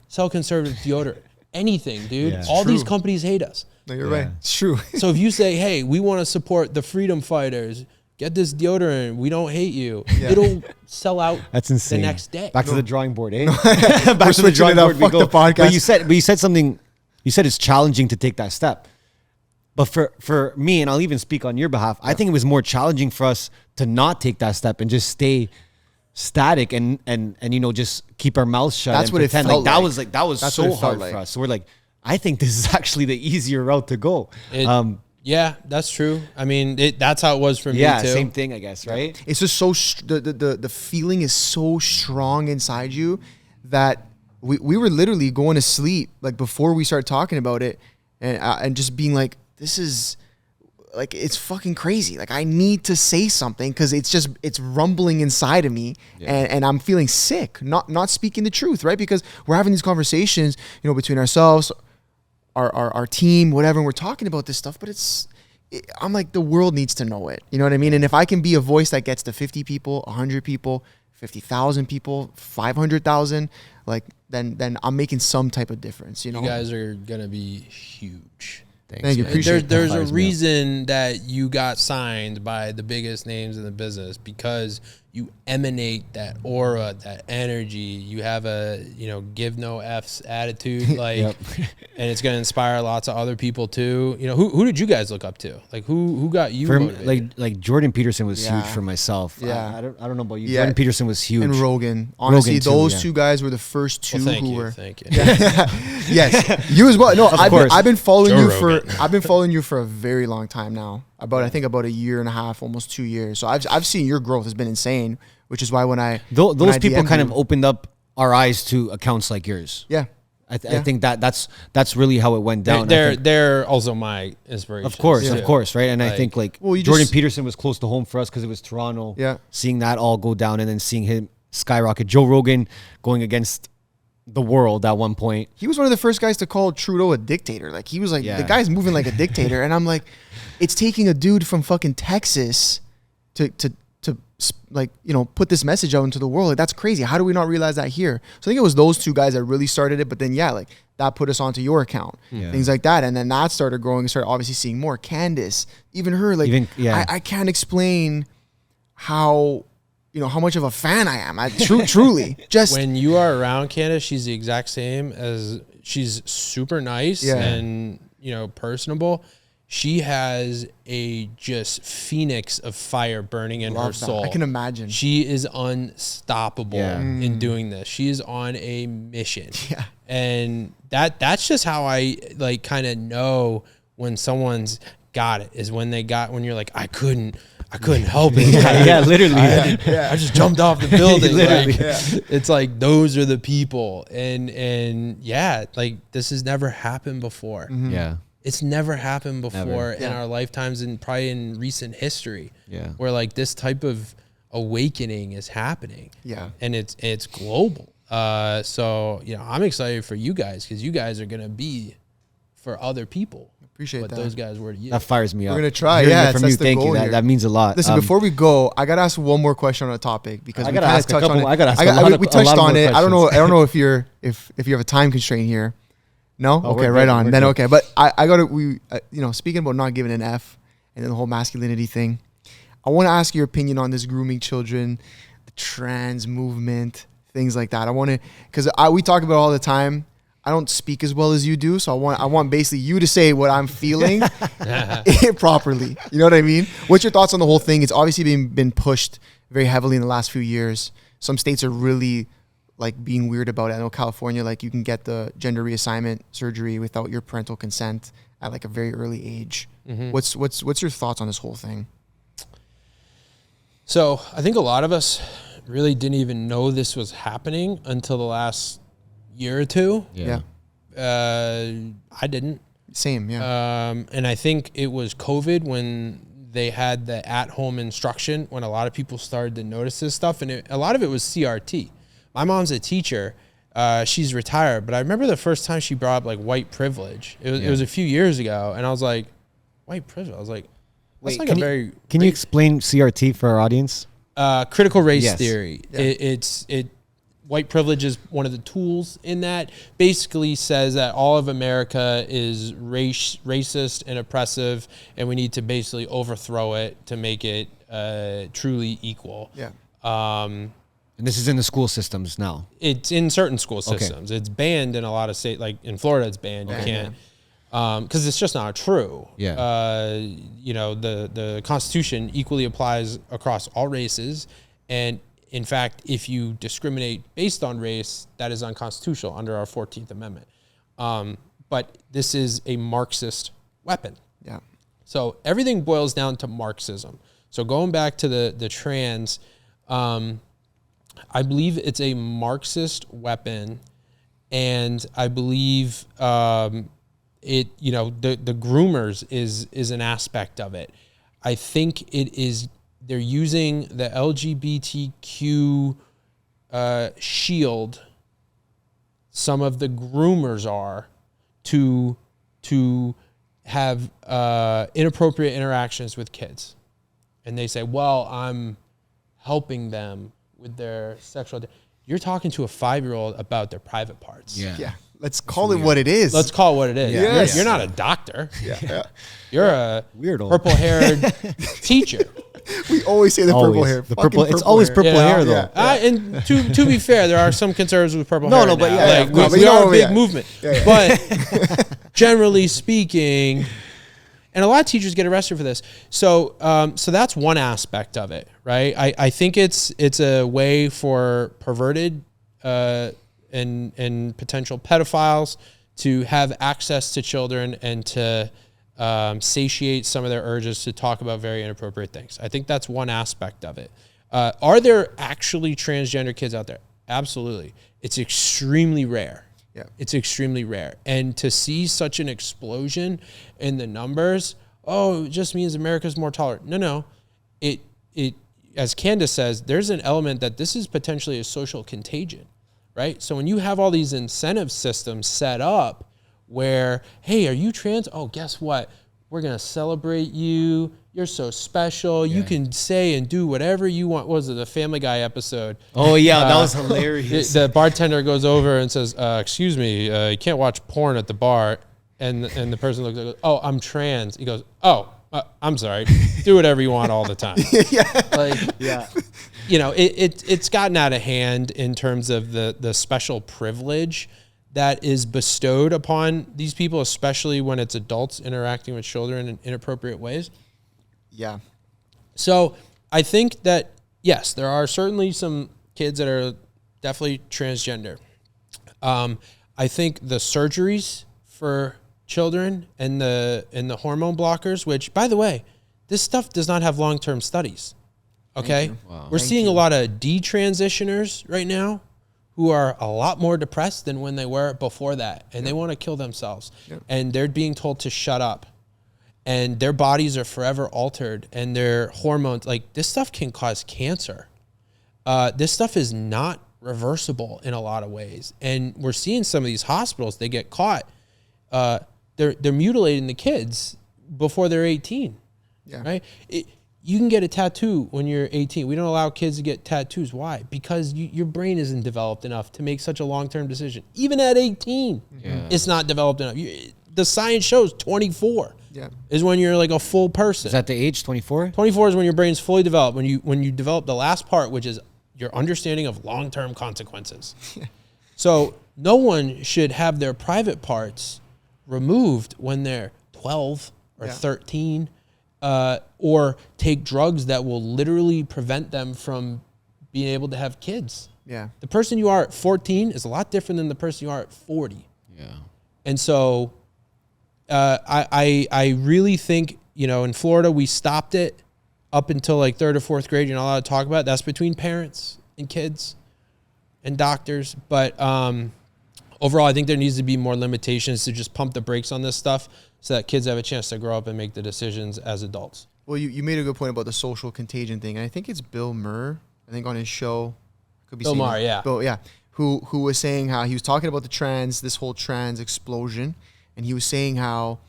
Sell conservative deodorant. Anything, dude. All these companies hate us. No, you're right. It's true. So if you say, hey, we want to support the freedom fighters, get this deodorant, we don't hate you, it'll sell out That's insane. the next day. Back to the drawing board, eh? Back to the drawing board. Fuck the podcast. But you said something. You said it's challenging to take that step. But for me, and I'll even speak on your behalf, I think it was more challenging for us to not take that step and just stay static and you know, just keep our mouths shut. That's and what it pretend. felt like. That was That's so what it felt hard for us. So we're like, I think this is actually the easier route to go. Yeah, that's true. I mean, that's how it was for me too. Same thing, I guess, right? It's just so the feeling is so strong inside you that we were literally going to sleep like before we started talking about it, and just being like, this is like, it's fucking crazy. Like, I need to say something because it's rumbling inside of me, and I'm feeling sick, not speaking the truth, right? Because we're having these conversations, you know, between ourselves, our team, whatever, and we're talking about this stuff, but I'm like, the world needs to know it. You know what I mean? And if I can be a voice that gets to 50 people, 100 people, 50,000 people, 500,000, like, then I'm making some type of difference, you know? You guys are going to be huge. Thank you. Appreciate There's a reason that you got signed by the biggest names in the business, because you emanate that aura, that energy. You have a, you know, give no F's attitude, like, and it's going to inspire lots of other people too. You know, who did you guys look up to? Like, who got you motivated? Like Jordan Peterson was huge for myself. I don't know about you. Yeah. Jordan Peterson was huge. And Rogan. Honestly, Rogan too, those two guys were the first two who were. Thank you. Yes, you as well. No, I've been following Joe you Rogan. I've been following you for a very long time now. I think about a year and a half, almost 2 years. So I've seen your growth has been insane, which is why when those people DM'd kind you, of opened up our eyes to accounts like yours. Yeah. I think that's really how it went down. They're also my inspiration. Of course, right? And I think like Well, Jordan Peterson was close to home for us because it was Toronto. Yeah. Seeing that all go down and then seeing him skyrocket. Joe Rogan going against the world at one point. He was one of the first guys to call Trudeau a dictator. Like, he was like, the guy's moving like a dictator. And I'm like, it's taking a dude from fucking Texas to like, you know, put this message out into the world. Like, that's crazy. How do we not realize that here? So I think it was those two guys that really started it. But then, like, that put us onto your account, things like that. And then that started growing and started obviously seeing more. Candace, even her, like, I can't explain how, you know, how much of a fan I am. Truly. Just when you are around Candace, she's the exact same as, she's super nice and, you know, personable. She has a just phoenix of fire burning in her soul. I can imagine. She is unstoppable in doing this. She is on a mission. And that's just how I like kind of know when someone's got it, is when you're like, I couldn't help it. Literally. I just jumped off the building. It's like, those are the people. And like, this has never happened before. It's never happened before in our lifetimes, and probably in recent history, where like this type of awakening is happening. And it's global. So, you know, I'm excited for you guys, because you guys are gonna be for other people. Appreciate what that. those guys were to you. That fires me up. We're gonna try. Hearing Yeah, it from that's you. the Thank goal you. here. That means a lot. Listen, before we go, I gotta ask one more question on a topic, because I we gotta kind of ask a touched on couple- it. I gotta ask a lot of- we a touched lot on more it. I don't questions. know if you have a time constraint here. No? Oh, Okay, we're right good, on. we're Then good. okay, but I gotta you know, speaking about not giving an F and then the whole masculinity thing, I want to ask your opinion on this grooming children, the trans movement, things like that. I want to, because we talk about it all the time. I don't speak as well as you do, so I want basically you to say what I'm feeling properly. You know what I mean? What's your thoughts on the whole thing? It's obviously been pushed very heavily in the last few years. Some states are really like being weird about it. I know California, like, you can get the gender reassignment surgery without your parental consent at like a very early age. What's your thoughts on this whole thing? So I think a lot of us really didn't even know this was happening until the last year or two. Yeah. I didn't. Same, yeah. And I think it was COVID when they had the at-home instruction when a lot of people started to notice this stuff, and a lot of it was CRT. My mom's a teacher. She's retired, but I remember the first time she brought up like white privilege. It was a few years ago, and I was like, white privilege? I was like, that's like Can you explain CRT for our audience? Critical race theory. Yeah. White privilege is one of the tools in that. Basically says that all of America is racist and oppressive, and we need to basically overthrow it to make it truly equal. Yeah. And this is in the school systems now. It's in certain school systems. Okay. It's banned in a lot of states. Like in Florida, it's banned. You can't, because it's just not true. Yeah. You know, the Constitution equally applies across all races, and in fact, if you discriminate based on race, that is unconstitutional under our 14th Amendment. But this is a Marxist weapon. Yeah. So everything boils down to Marxism. So going back to the trans, I believe it's a Marxist weapon, and I believe the groomers is an aspect of it. I think they're using the LGBTQ shield. Some of the groomers are to have inappropriate interactions with kids, and they say, "Well, I'm helping them with their sexual." You're talking to a 5-year-old about their private parts. Yeah. Let's call it what it is. Let's call it what it is. Yes. You're not a doctor. Yeah. You're a weirdo, purple-haired teacher. We always say the purple hair. The purple. It's always purple hair, though. Yeah. And to be fair, there are some conservatives with purple hair. But we are a big movement. Yeah. But generally speaking, and a lot of teachers get arrested for this. So that's one aspect of it, right? I think it's a way for perverted and potential pedophiles to have access to children and to satiate some of their urges to talk about very inappropriate things. I think that's one aspect of it. Are there actually transgender kids out there? Absolutely. It's extremely rare. Yeah. It's extremely rare. And to see such an explosion in the numbers, it just means America's more tolerant. No. It as Candace says, there's an element that this is potentially a social contagion, right? So when you have all these incentive systems set up where, hey, are you trans? Oh, guess what? We're going to celebrate you. You're so special. Yeah. You can say and do whatever you want. What was it, the Family Guy episode? Oh, yeah, that was hilarious. The bartender goes over and says, excuse me, you can't watch porn at the bar. And the person looks at it, oh, I'm trans. He goes, oh, I'm sorry. Do whatever you want all the time. You know, it's gotten out of hand in terms of the special privilege that is bestowed upon these people, especially when it's adults interacting with children in inappropriate ways. Yeah. So I think that, yes, there are certainly some kids that are definitely transgender. I think the surgeries for children and the hormone blockers, which, by the way, this stuff does not have long-term studies. Okay? Wow. We're seeing a lot of detransitioners right now who are a lot more depressed than when they were before that, and they want to kill themselves. And they're being told to shut up. And their bodies are forever altered, and their hormones, like, this stuff can cause cancer. This stuff is not reversible in a lot of ways. And we're seeing some of these hospitals, they get caught. They're mutilating the kids before they're 18. Yeah. Right? You can get a tattoo when you're 18. We don't allow kids to get tattoos. Why? Because your brain isn't developed enough to make such a long-term decision. Even at 18, it's not developed enough. The science shows 24 is when you're like a full person. Is that the age, 24? 24 is when your brain's fully developed. When you develop the last part, which is your understanding of long-term consequences. So no one should have their private parts removed when they're 12 or 13. Or take drugs that will literally prevent them from being able to have kids. Yeah. The person you are at 14 is a lot different than the person you are at 40. Yeah. And so I really think, in Florida, we stopped it up until like 3rd or 4th grade. You're not allowed to talk about it. That's between parents and kids and doctors. But overall, I think there needs to be more limitations to just pump the brakes on this stuff so that kids have a chance to grow up and make the decisions as adults. Well, you made a good point about the social contagion thing. And I think it's Bill Maher, I think on his show. Could be Bill saying Maher, it. yeah. Bill, yeah. Who was saying how he was talking about this whole trans explosion. And he was saying how,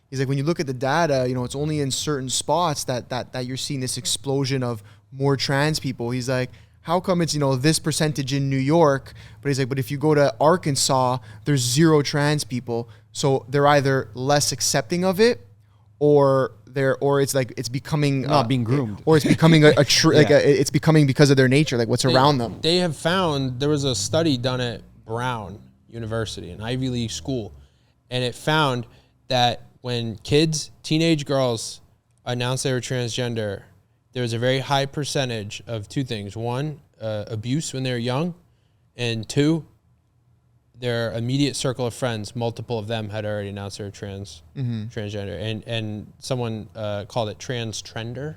he's like, when you look at the data, it's only in certain spots that you're seeing this explosion of more trans people. He's like, how come it's, this percentage in New York? But he's like, but if you go to Arkansas, there's 0 trans people. So they're either less accepting of it, or it's like it's becoming Not being groomed. or it's becoming it's becoming because of their nature, like what's around them. They have found, there was a study done at Brown University, an Ivy League school, and it found that when teenage girls announced they were transgender, there was a very high percentage of 2 things. 1, abuse when they were young, and 2, their immediate circle of friends, multiple of them had already announced they were transgender, and someone called it trans trender.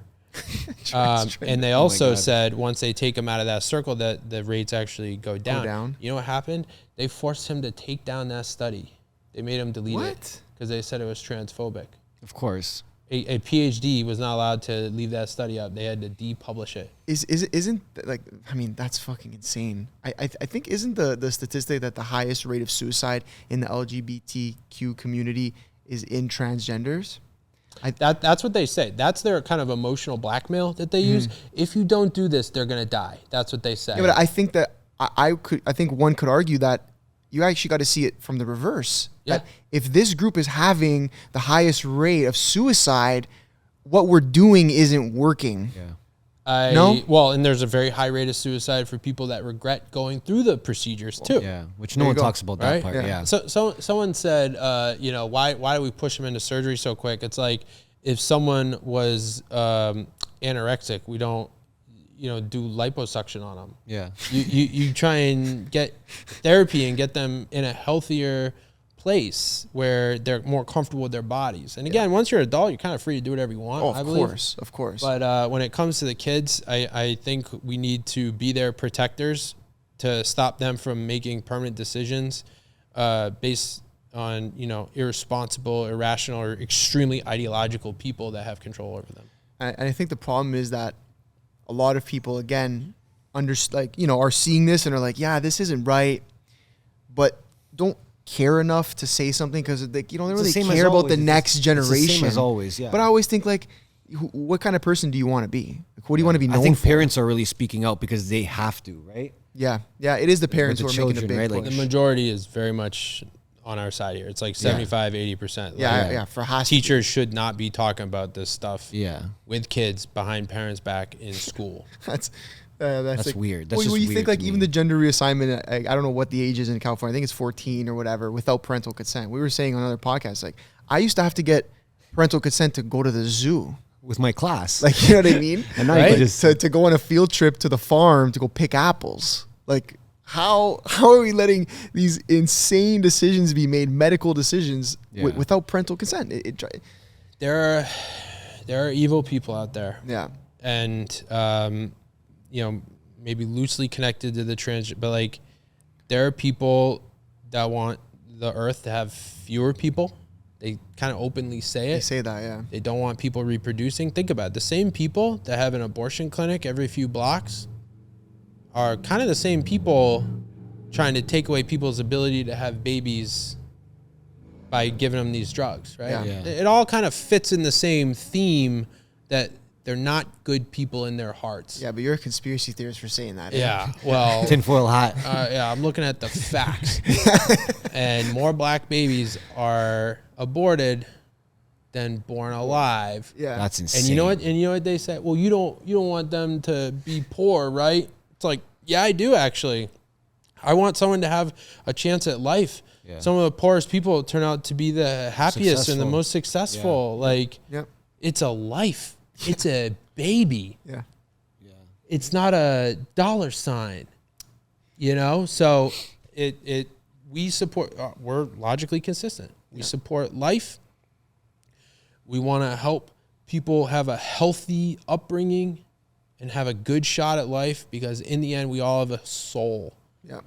And they also said once they take him out of that circle, that the rates actually go down. You know what happened? They forced him to take down that study. They made him delete it because they said it was transphobic. Of course. A PhD was not allowed to leave that study up. They had to depublish it. Isn't like, I mean, that's fucking insane. I think isn't the statistic that the highest rate of suicide in the LGBTQ community is in transgenders? That's what they say. That's their kind of emotional blackmail that they use. If you don't do this, they're gonna die. That's what they say. Yeah, but I think that I think one could argue that you actually got to see it from the reverse. Yeah. That if this group is having the highest rate of suicide, what we're doing isn't working. Yeah. No? Well, and there's a very high rate of suicide for people that regret going through the procedures too. Yeah. Which no one talks about that part. Yeah. So someone said, why do we push them into surgery so quick? It's like if someone was anorexic, we don't do liposuction on them. Yeah. You try and get therapy and get them in a healthier place where they're more comfortable with their bodies. And again, once you're an adult, you're kind of free to do whatever you want. Of course. But when it comes to the kids, I think we need to be their protectors to stop them from making permanent decisions based on irresponsible, irrational, or extremely ideological people that have control over them. And I think the problem is that a lot of people, again, are seeing this and are like, yeah, this isn't right, but don't care enough to say something because they don't really care about the next generation. It's the same as always, yeah. But I always think, like, what kind of person do you want to be? Like, what do you want to be known for? I think parents are really speaking out because they have to, right? Yeah, it is the parents who are making a big right? push. The majority is very much on our side here. It's like 75, 80%. Yeah. For teachers should not be talking about this stuff with kids behind parents' back in school. That's like, weird. That's you weird think like even the gender reassignment, I don't know what the age is in California. I think it's 14 or whatever without parental consent. We were saying on another podcast, like I used to have to get parental consent to go to the zoo with my class. Like, you know what I mean? And now you just to go on a field trip to the farm to go pick apples. Like how are we letting these insane decisions be made, medical decisions without parental consent? There are evil people out there. Yeah. And maybe loosely connected to the trans, but like there are people that want the earth to have fewer people. They kind of openly say it. They say that, yeah. They don't want people reproducing. Think about it. The same people that have an abortion clinic every few blocks are kind of the same people trying to take away people's ability to have babies by giving them these drugs, right? Yeah. It all kind of fits in the same theme that they're not good people in their hearts. Yeah, but you're a conspiracy theorist for saying that. Yeah, well... tinfoil hat. I'm looking at the facts. And more black babies are aborted than born alive. Yeah. That's insane. And you know what they say? Well, you don't want them to be poor, right? It's like, yeah, I do actually. I want someone to have a chance at life. Yeah. Some of the poorest people turn out to be the happiest and the most successful. Yeah. Like, it's a life. It's a baby. Yeah. It's not a dollar sign, So we support. We're logically consistent. We support life. We want to help people have a healthy upbringing and have a good shot at life because in the end, we all have a soul. Yeah.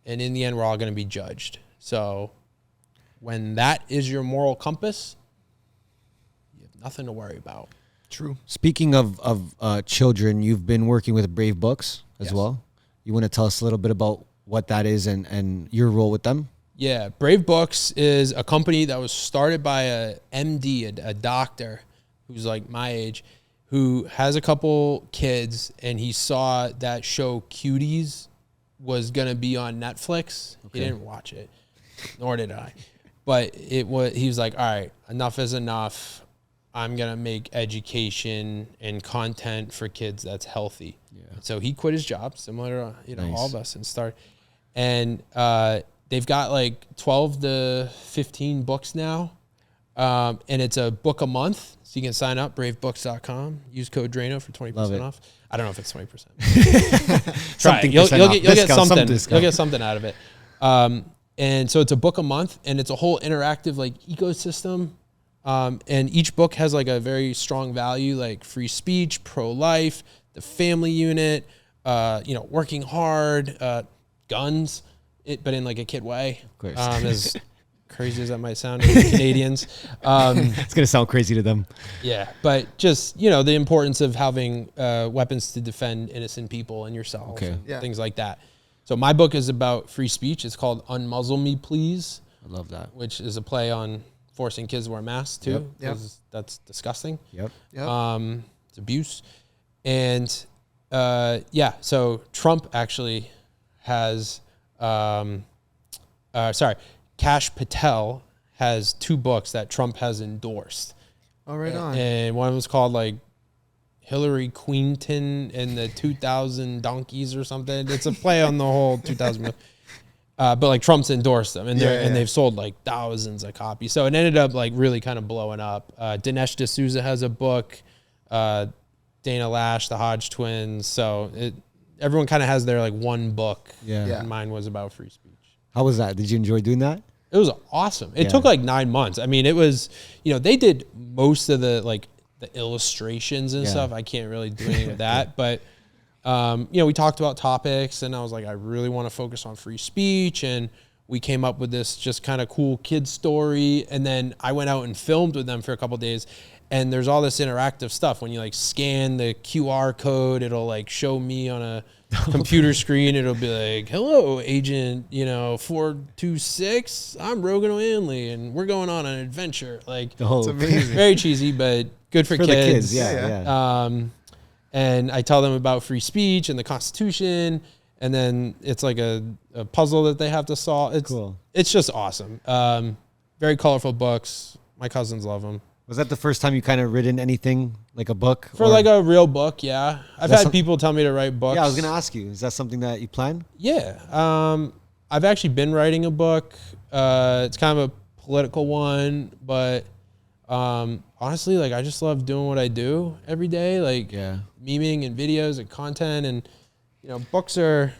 And in the end, we're all going to be judged. So when that is your moral compass, you have nothing to worry about. True. Speaking of children, you've been working with Brave Books as Yes. well. You want to tell us a little bit about what that is and your role with them? Yeah, Brave Books is a company that was started by a MD, a doctor who's like my age, who has a couple kids, and he saw that show Cuties was gonna be on Netflix. He didn't watch it, nor did I. But he was like, all right, enough is enough. I'm gonna make education and content for kids that's healthy. Yeah. So he quit his job, similar to all of us, and started. And they've got like 12 to 15 books now, and it's a book a month. So you can sign up, bravebooks.com. Use code Draino for 20% off. I don't know if it's 20%. Try it. You'll get something. You'll get something out of it. And so it's a book a month, and it's a whole interactive like ecosystem. And each book has like a very strong value, like free speech, pro-life, the family unit, working hard, guns, but in like a kid way. Of course. As crazy as that might sound to Canadians. It's going to sound crazy to them. Yeah, but just, the importance of having weapons to defend innocent people and yourself and things like that. So my book is about free speech. It's called Unmuzzle Me, Please. I love that. Which is a play on forcing kids to wear masks too. Yep. That's disgusting. Yep. It's abuse. And so Trump actually has, Kash Patel has 2 books that Trump has endorsed. Oh, right on. And one of them is called like Hillary Queenton and the 2000 Donkeys or something. It's a play on the whole 2000. But like Trump's endorsed them, and they've sold like thousands of copies. So it ended up like really kind of blowing up. Dinesh D'Souza has a book. Dana Lash, the Hodge twins. So everyone kind of has their like one book. Yeah. And mine was about free speech. How was that? Did you enjoy doing that? It was awesome. It took like 9 months. I mean, it was, they did most of the like the illustrations and stuff. I can't really do anything with that, but we talked about topics, and I was like, I really want to focus on free speech, and we came up with this just kind of cool kid story. And then I went out and filmed with them for a couple of days, and there's all this interactive stuff. When you like scan the QR code, it'll like show me on a computer screen. It'll be like, hello, agent, 426. I'm Rogan O'Hanley, and we're going on an adventure. Like, It's amazing. very cheesy, but good for kids. the kids. Yeah. And I tell them about free speech and the Constitution, and then it's like a puzzle that they have to solve. It's Cool. It's just awesome. Very colorful books. My cousins love them. Was that the first time you kind of written anything like a book? For like a real book, yeah. I've that had people tell me to write books. Yeah, I was going to ask you, is that something that you plan? Yeah. I've actually been writing a book. It's kind of a political one, but honestly, like I just love doing what I do every day, like memeing and videos and content, and books are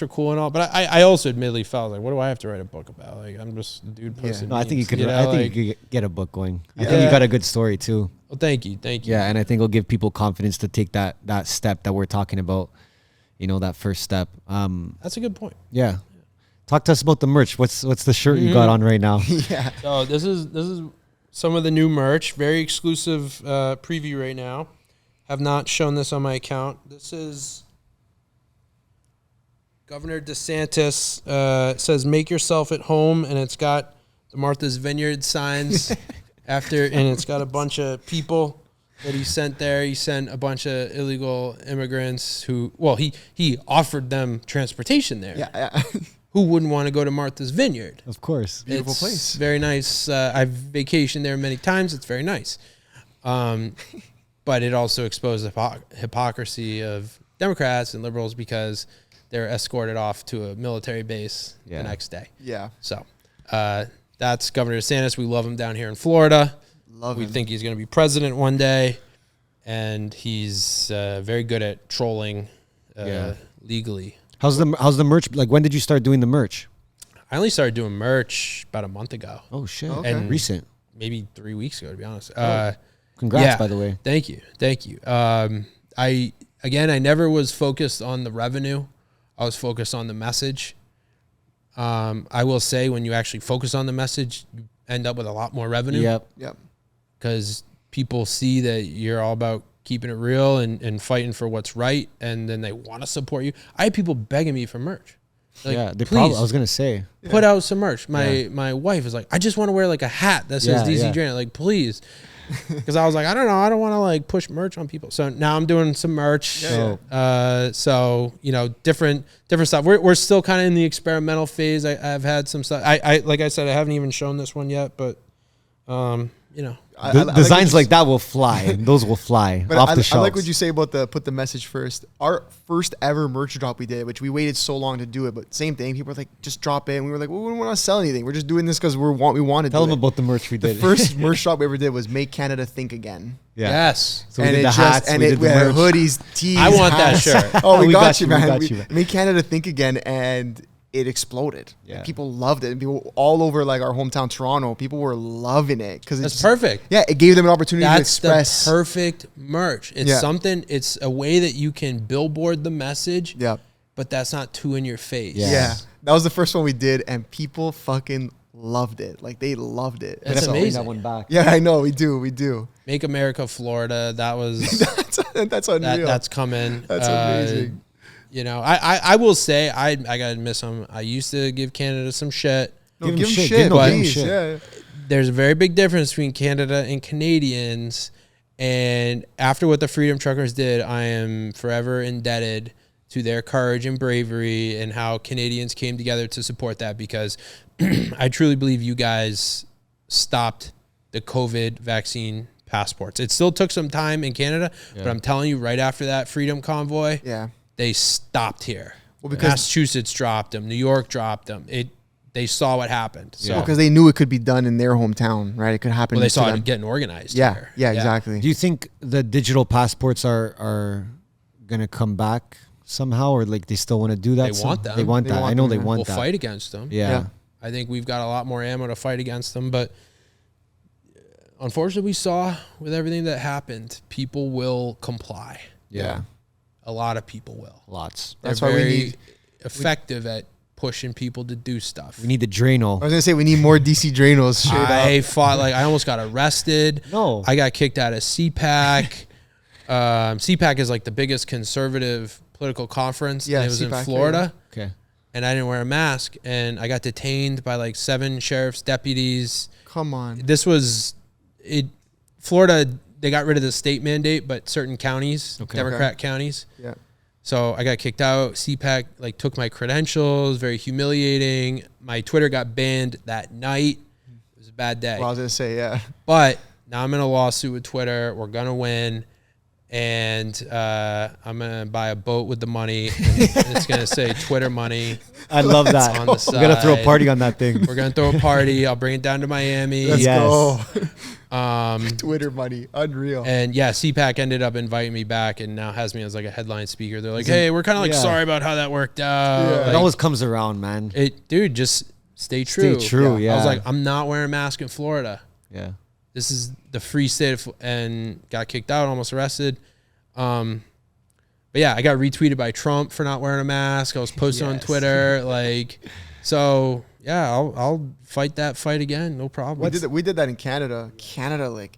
cool and all. But I also admittedly felt like, what do I have to write a book about? Like I'm just a dude posting. No, I think you could. memes, I think you could get a book going. I think you got a good story too. Well, thank you. Yeah, and I think it'll give people confidence to take that step that we're talking about. That first step. That's a good point. Yeah. Talk to us about the merch. What's the shirt you got on right now? So this is some of the new merch. Very exclusive preview right now. Have not shown this on my account. This is Governor DeSantis. Says "Make yourself at home," and it's got the Martha's Vineyard signs after, and it's got a bunch of people that he sent there. He sent a bunch of illegal immigrants who, he offered them transportation there. Yeah. Who wouldn't want to go to Martha's Vineyard? Of course. Beautiful place. Very nice. I've vacationed there many times. It's very nice. But it also exposed the hypocrisy of Democrats and liberals because they're escorted off to a military base the next day. Yeah. So that's Governor DeSantis. We love him down here in Florida. We think he's going to be president one day. And he's very good at trolling legally. How's the merch? Like, when did you start doing the merch? I only started doing merch about a month ago. Oh shit! Okay. And recent. Maybe 3 weeks ago, to be honest. Congrats, by the way. Thank you. I never was focused on the revenue. I was focused on the message. I will say, when you actually focus on the message, you end up with a lot more revenue. Yep. Yep. Because people see that you're all about keeping it real and fighting for what's right, and then they want to support you. I had people begging me for merch. Like, yeah, they please probably. I was gonna say. put out some merch. My wife was like, I just want to wear like a hat that says DC Draino. Like, please. Because I was like, I don't know. I don't want to like push merch on people. So now I'm doing some merch. So, you know, different stuff. We're still kind of in the experimental phase. I've had some stuff. I like I said, I haven't even shown this one yet, but, you know. Designs like that will fly. Those will fly off the shelves. I like what you say about put the message first. Our first ever merch drop we did, which we waited so long to do it, but same thing. People were like, just drop it. And we were like, well, we don't want to sell anything. We're just doing this because we wanted to. Tell them about the merch we did. The first merch drop we ever did was Make Canada Think Again. Yeah. Yes. So we did the hats, we did the merch. Hoodies, tees. I want hats. that shirt. Oh, we got you, we man. got you, man. Make Canada Think Again, and it exploded. Yeah. Like, people loved it, and people all over like our hometown Toronto, people were loving it because That's perfect. Yeah, it gave them an opportunity to That's express. the perfect merch. It's Yeah. something. It's a way that you can billboard the message. Yeah. But that's not too in your face. Yeah. Yeah, that was the first one we did, and people fucking loved it. Like, they loved it. That's Bring that amazing. one back. Yeah, I know. We do. Make America Florida. That was That's unreal. that's coming. That's amazing. You know, I will say I gotta admit some. I used to give Canada some shit. No, Give give them them shit. shit, Give them please. shit. Yeah. There's a very big difference between Canada and Canadians. And after what the Freedom Truckers did, I am forever indebted to their courage and bravery and how Canadians came together to support that, because I truly believe you guys stopped the COVID vaccine passports. It still took some time in Canada, but I'm telling you, right after that Freedom Convoy, Yeah. they stopped here. Well, because Massachusetts dropped them, New York dropped them. They saw what happened. So because they knew it could be done in their hometown, right? It could happen. they to saw them. it getting organized. Yeah, here. yeah, exactly. Do you think the digital passports are gonna come back somehow, or like they still want to do that? They want them. They want They that. want I know them, they yeah. want We'll that. fight against them. Yeah. I think we've got a lot more ammo to fight against them, but unfortunately we saw with everything that happened, people will comply. Yeah. A lot of people will. Lots. That's They're why we very need- effective at pushing people to do stuff. We need the Draino. I was gonna say we need more DC Drainos. Straight I up. fought, like, I almost got arrested. No. I got kicked out of CPAC. CPAC is like the biggest conservative political conference. Yeah, and it was in CPAC, Florida. Okay. And I didn't wear a mask, and I got detained by like 7 sheriff's deputies. Come on. This was it. Florida, they got rid of the state mandate, but certain counties, Democrat counties. Yeah. So I got kicked out. CPAC like took my credentials, very humiliating. My Twitter got banned that night. It was a bad day. Well, I was gonna say, yeah. But now I'm in a lawsuit with Twitter. We're gonna win, and I'm gonna buy a boat with the money. And it's gonna say Twitter money. I love that. On the We're gonna throw a side. party on that thing. We're gonna throw a party. I'll bring it down to Miami. Let's Yes. go. Um, Twitter money, unreal. and yeah, CPAC ended up inviting me back, and now has me as like a headline speaker. They're like, "Hey, we're kind of like Yeah. sorry about how that worked out." Yeah. It Like, always comes around, man. dude, just stay true. Stay true. Yeah. I was like, I'm not wearing a mask in Florida. yeah. This is the free state of, and got kicked out, almost arrested. But yeah, I got retweeted by Trump for not wearing a mask. I was posting on Twitter, like, so yeah, I'll fight that fight again, no problem. We did that in Canada. Canada, like,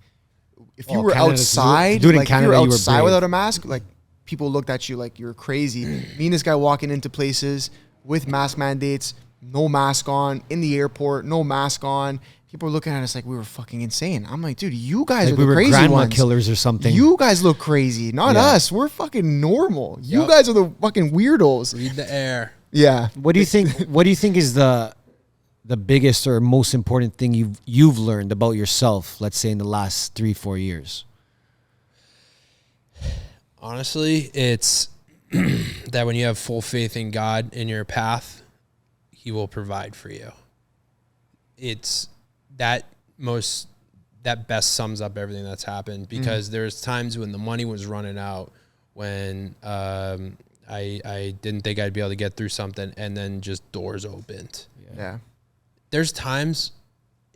if you Oh, were Canada's- outside, do it in like, Canada, if you you were were outside brave. without a mask, like, people looked at you like you were crazy. Me and this guy walking into places with mask mandates, no mask on, in the airport, no mask on. People were looking at us like we were fucking insane. I'm like, dude, you guys Like are we the were crazy grandma ones. killers or something. You guys look crazy, not Yeah. us. We're fucking normal. You Yup. guys are the fucking weirdos. Read the air. Yeah. What do you think? What do you think is the biggest or most important thing you've learned about yourself? Let's say in the last 3-4 years. Honestly, it's that when you have full faith in God in your path, He will provide for you. It's that best sums up everything that's happened, because there's times when the money was running out, when I didn't think I'd be able to get through something, and then just doors opened. Yeah. There's times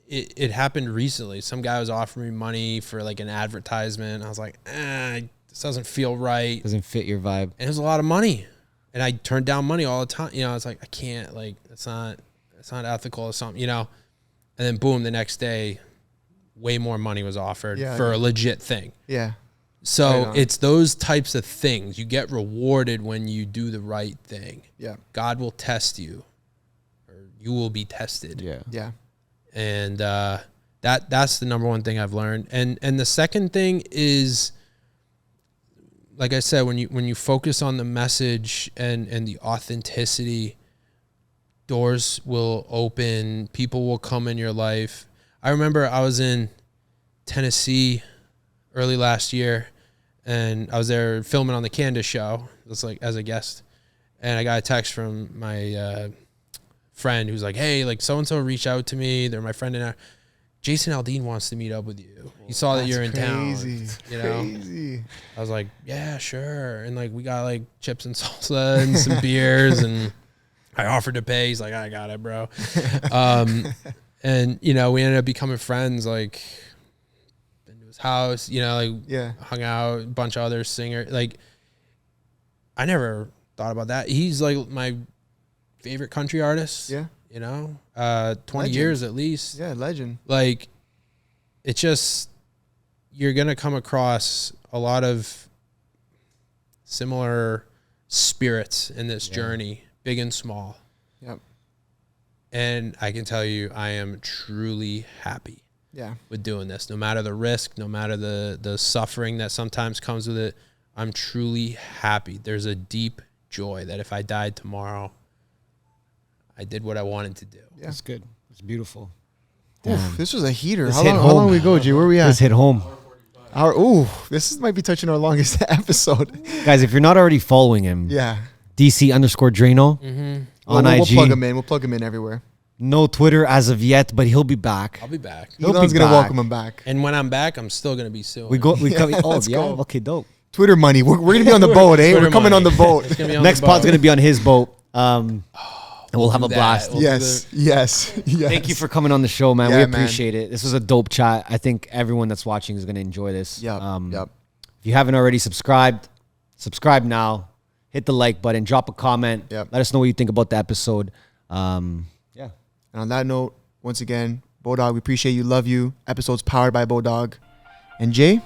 it happened recently. Some guy was offering me money for like an advertisement. I was like, this doesn't feel right. Doesn't fit your vibe. And it was a lot of money. And I turned down money all the time. You know, it's like, I can't, like, it's not ethical or something, you know? And then boom, the next day, way more money was offered Yeah, for yeah. a legit thing. Yeah. So Right on. it's those types of things. You get rewarded when you do the right thing. Yeah. God will test you, or you will be tested. Yeah. Yeah. And that's the number one thing I've learned. And the second thing is, like I said, when you focus on the message and the authenticity, doors will open, people will come in your life. I remember I was in Tennessee early last year, and I was there filming on the Candace show. It's like as a guest, and I got a text from my friend who's like, "Hey, like so and so reached out to me. They're my friend, and Jason Aldean wants to meet up with you. He saw that you're in town. You know, Crazy. I was like, yeah, sure. And like we got like chips and salsa and some beers, and I offered to pay. He's like, I got it, bro. And you know, we ended up becoming friends. Like, been to his house. You know, like Yeah. hung out. A bunch of other singers. Like, I never thought about that. He's like my favorite country artist. Yeah. You know, 20 Legend. years at least. Yeah. Legend. Like, it's just, you're going to come across a lot of similar spirits in this journey, big and small. Yep. And I can tell you, I am truly happy Yeah. with doing this. No matter the risk, no matter the suffering that sometimes comes with it, I'm truly happy. There's a deep joy that if I died tomorrow, I did what I wanted to do. Yeah. That's good. It's beautiful. Oof, this was a heater. This How hit long home. we go, G? Where we at? Let's hit home. This might be touching our longest episode. Guys, if you're not already following him, Yeah. DC_Draino on We'll IG. plug him in. We'll plug him in everywhere. No Twitter as of yet, but he'll be back. I'll be back. He'll Elon's be gonna back. welcome him back. And when I'm back, I'm still going to be suing. We go. We come. Oh let's yeah. go. Okay, dope. Twitter money. We're gonna be on the boat, eh? Twitter We're coming money. on the boat. It's gonna be on Next the pod's boat. gonna be on his boat. And we'll have do a that. blast. We'll Yes. Yes. Yes. Thank you for coming on the show, man. Yeah, We man. appreciate it. This was a dope chat. I think everyone that's watching is gonna enjoy this. Yep. Yep. If you haven't already subscribed, subscribe now. Hit the like button. Drop a comment. Yep. Let us know what you think about the episode. Yeah. And on that note, once again, Bodog, we appreciate you, love you. Episode's powered by Bodog. And Jay,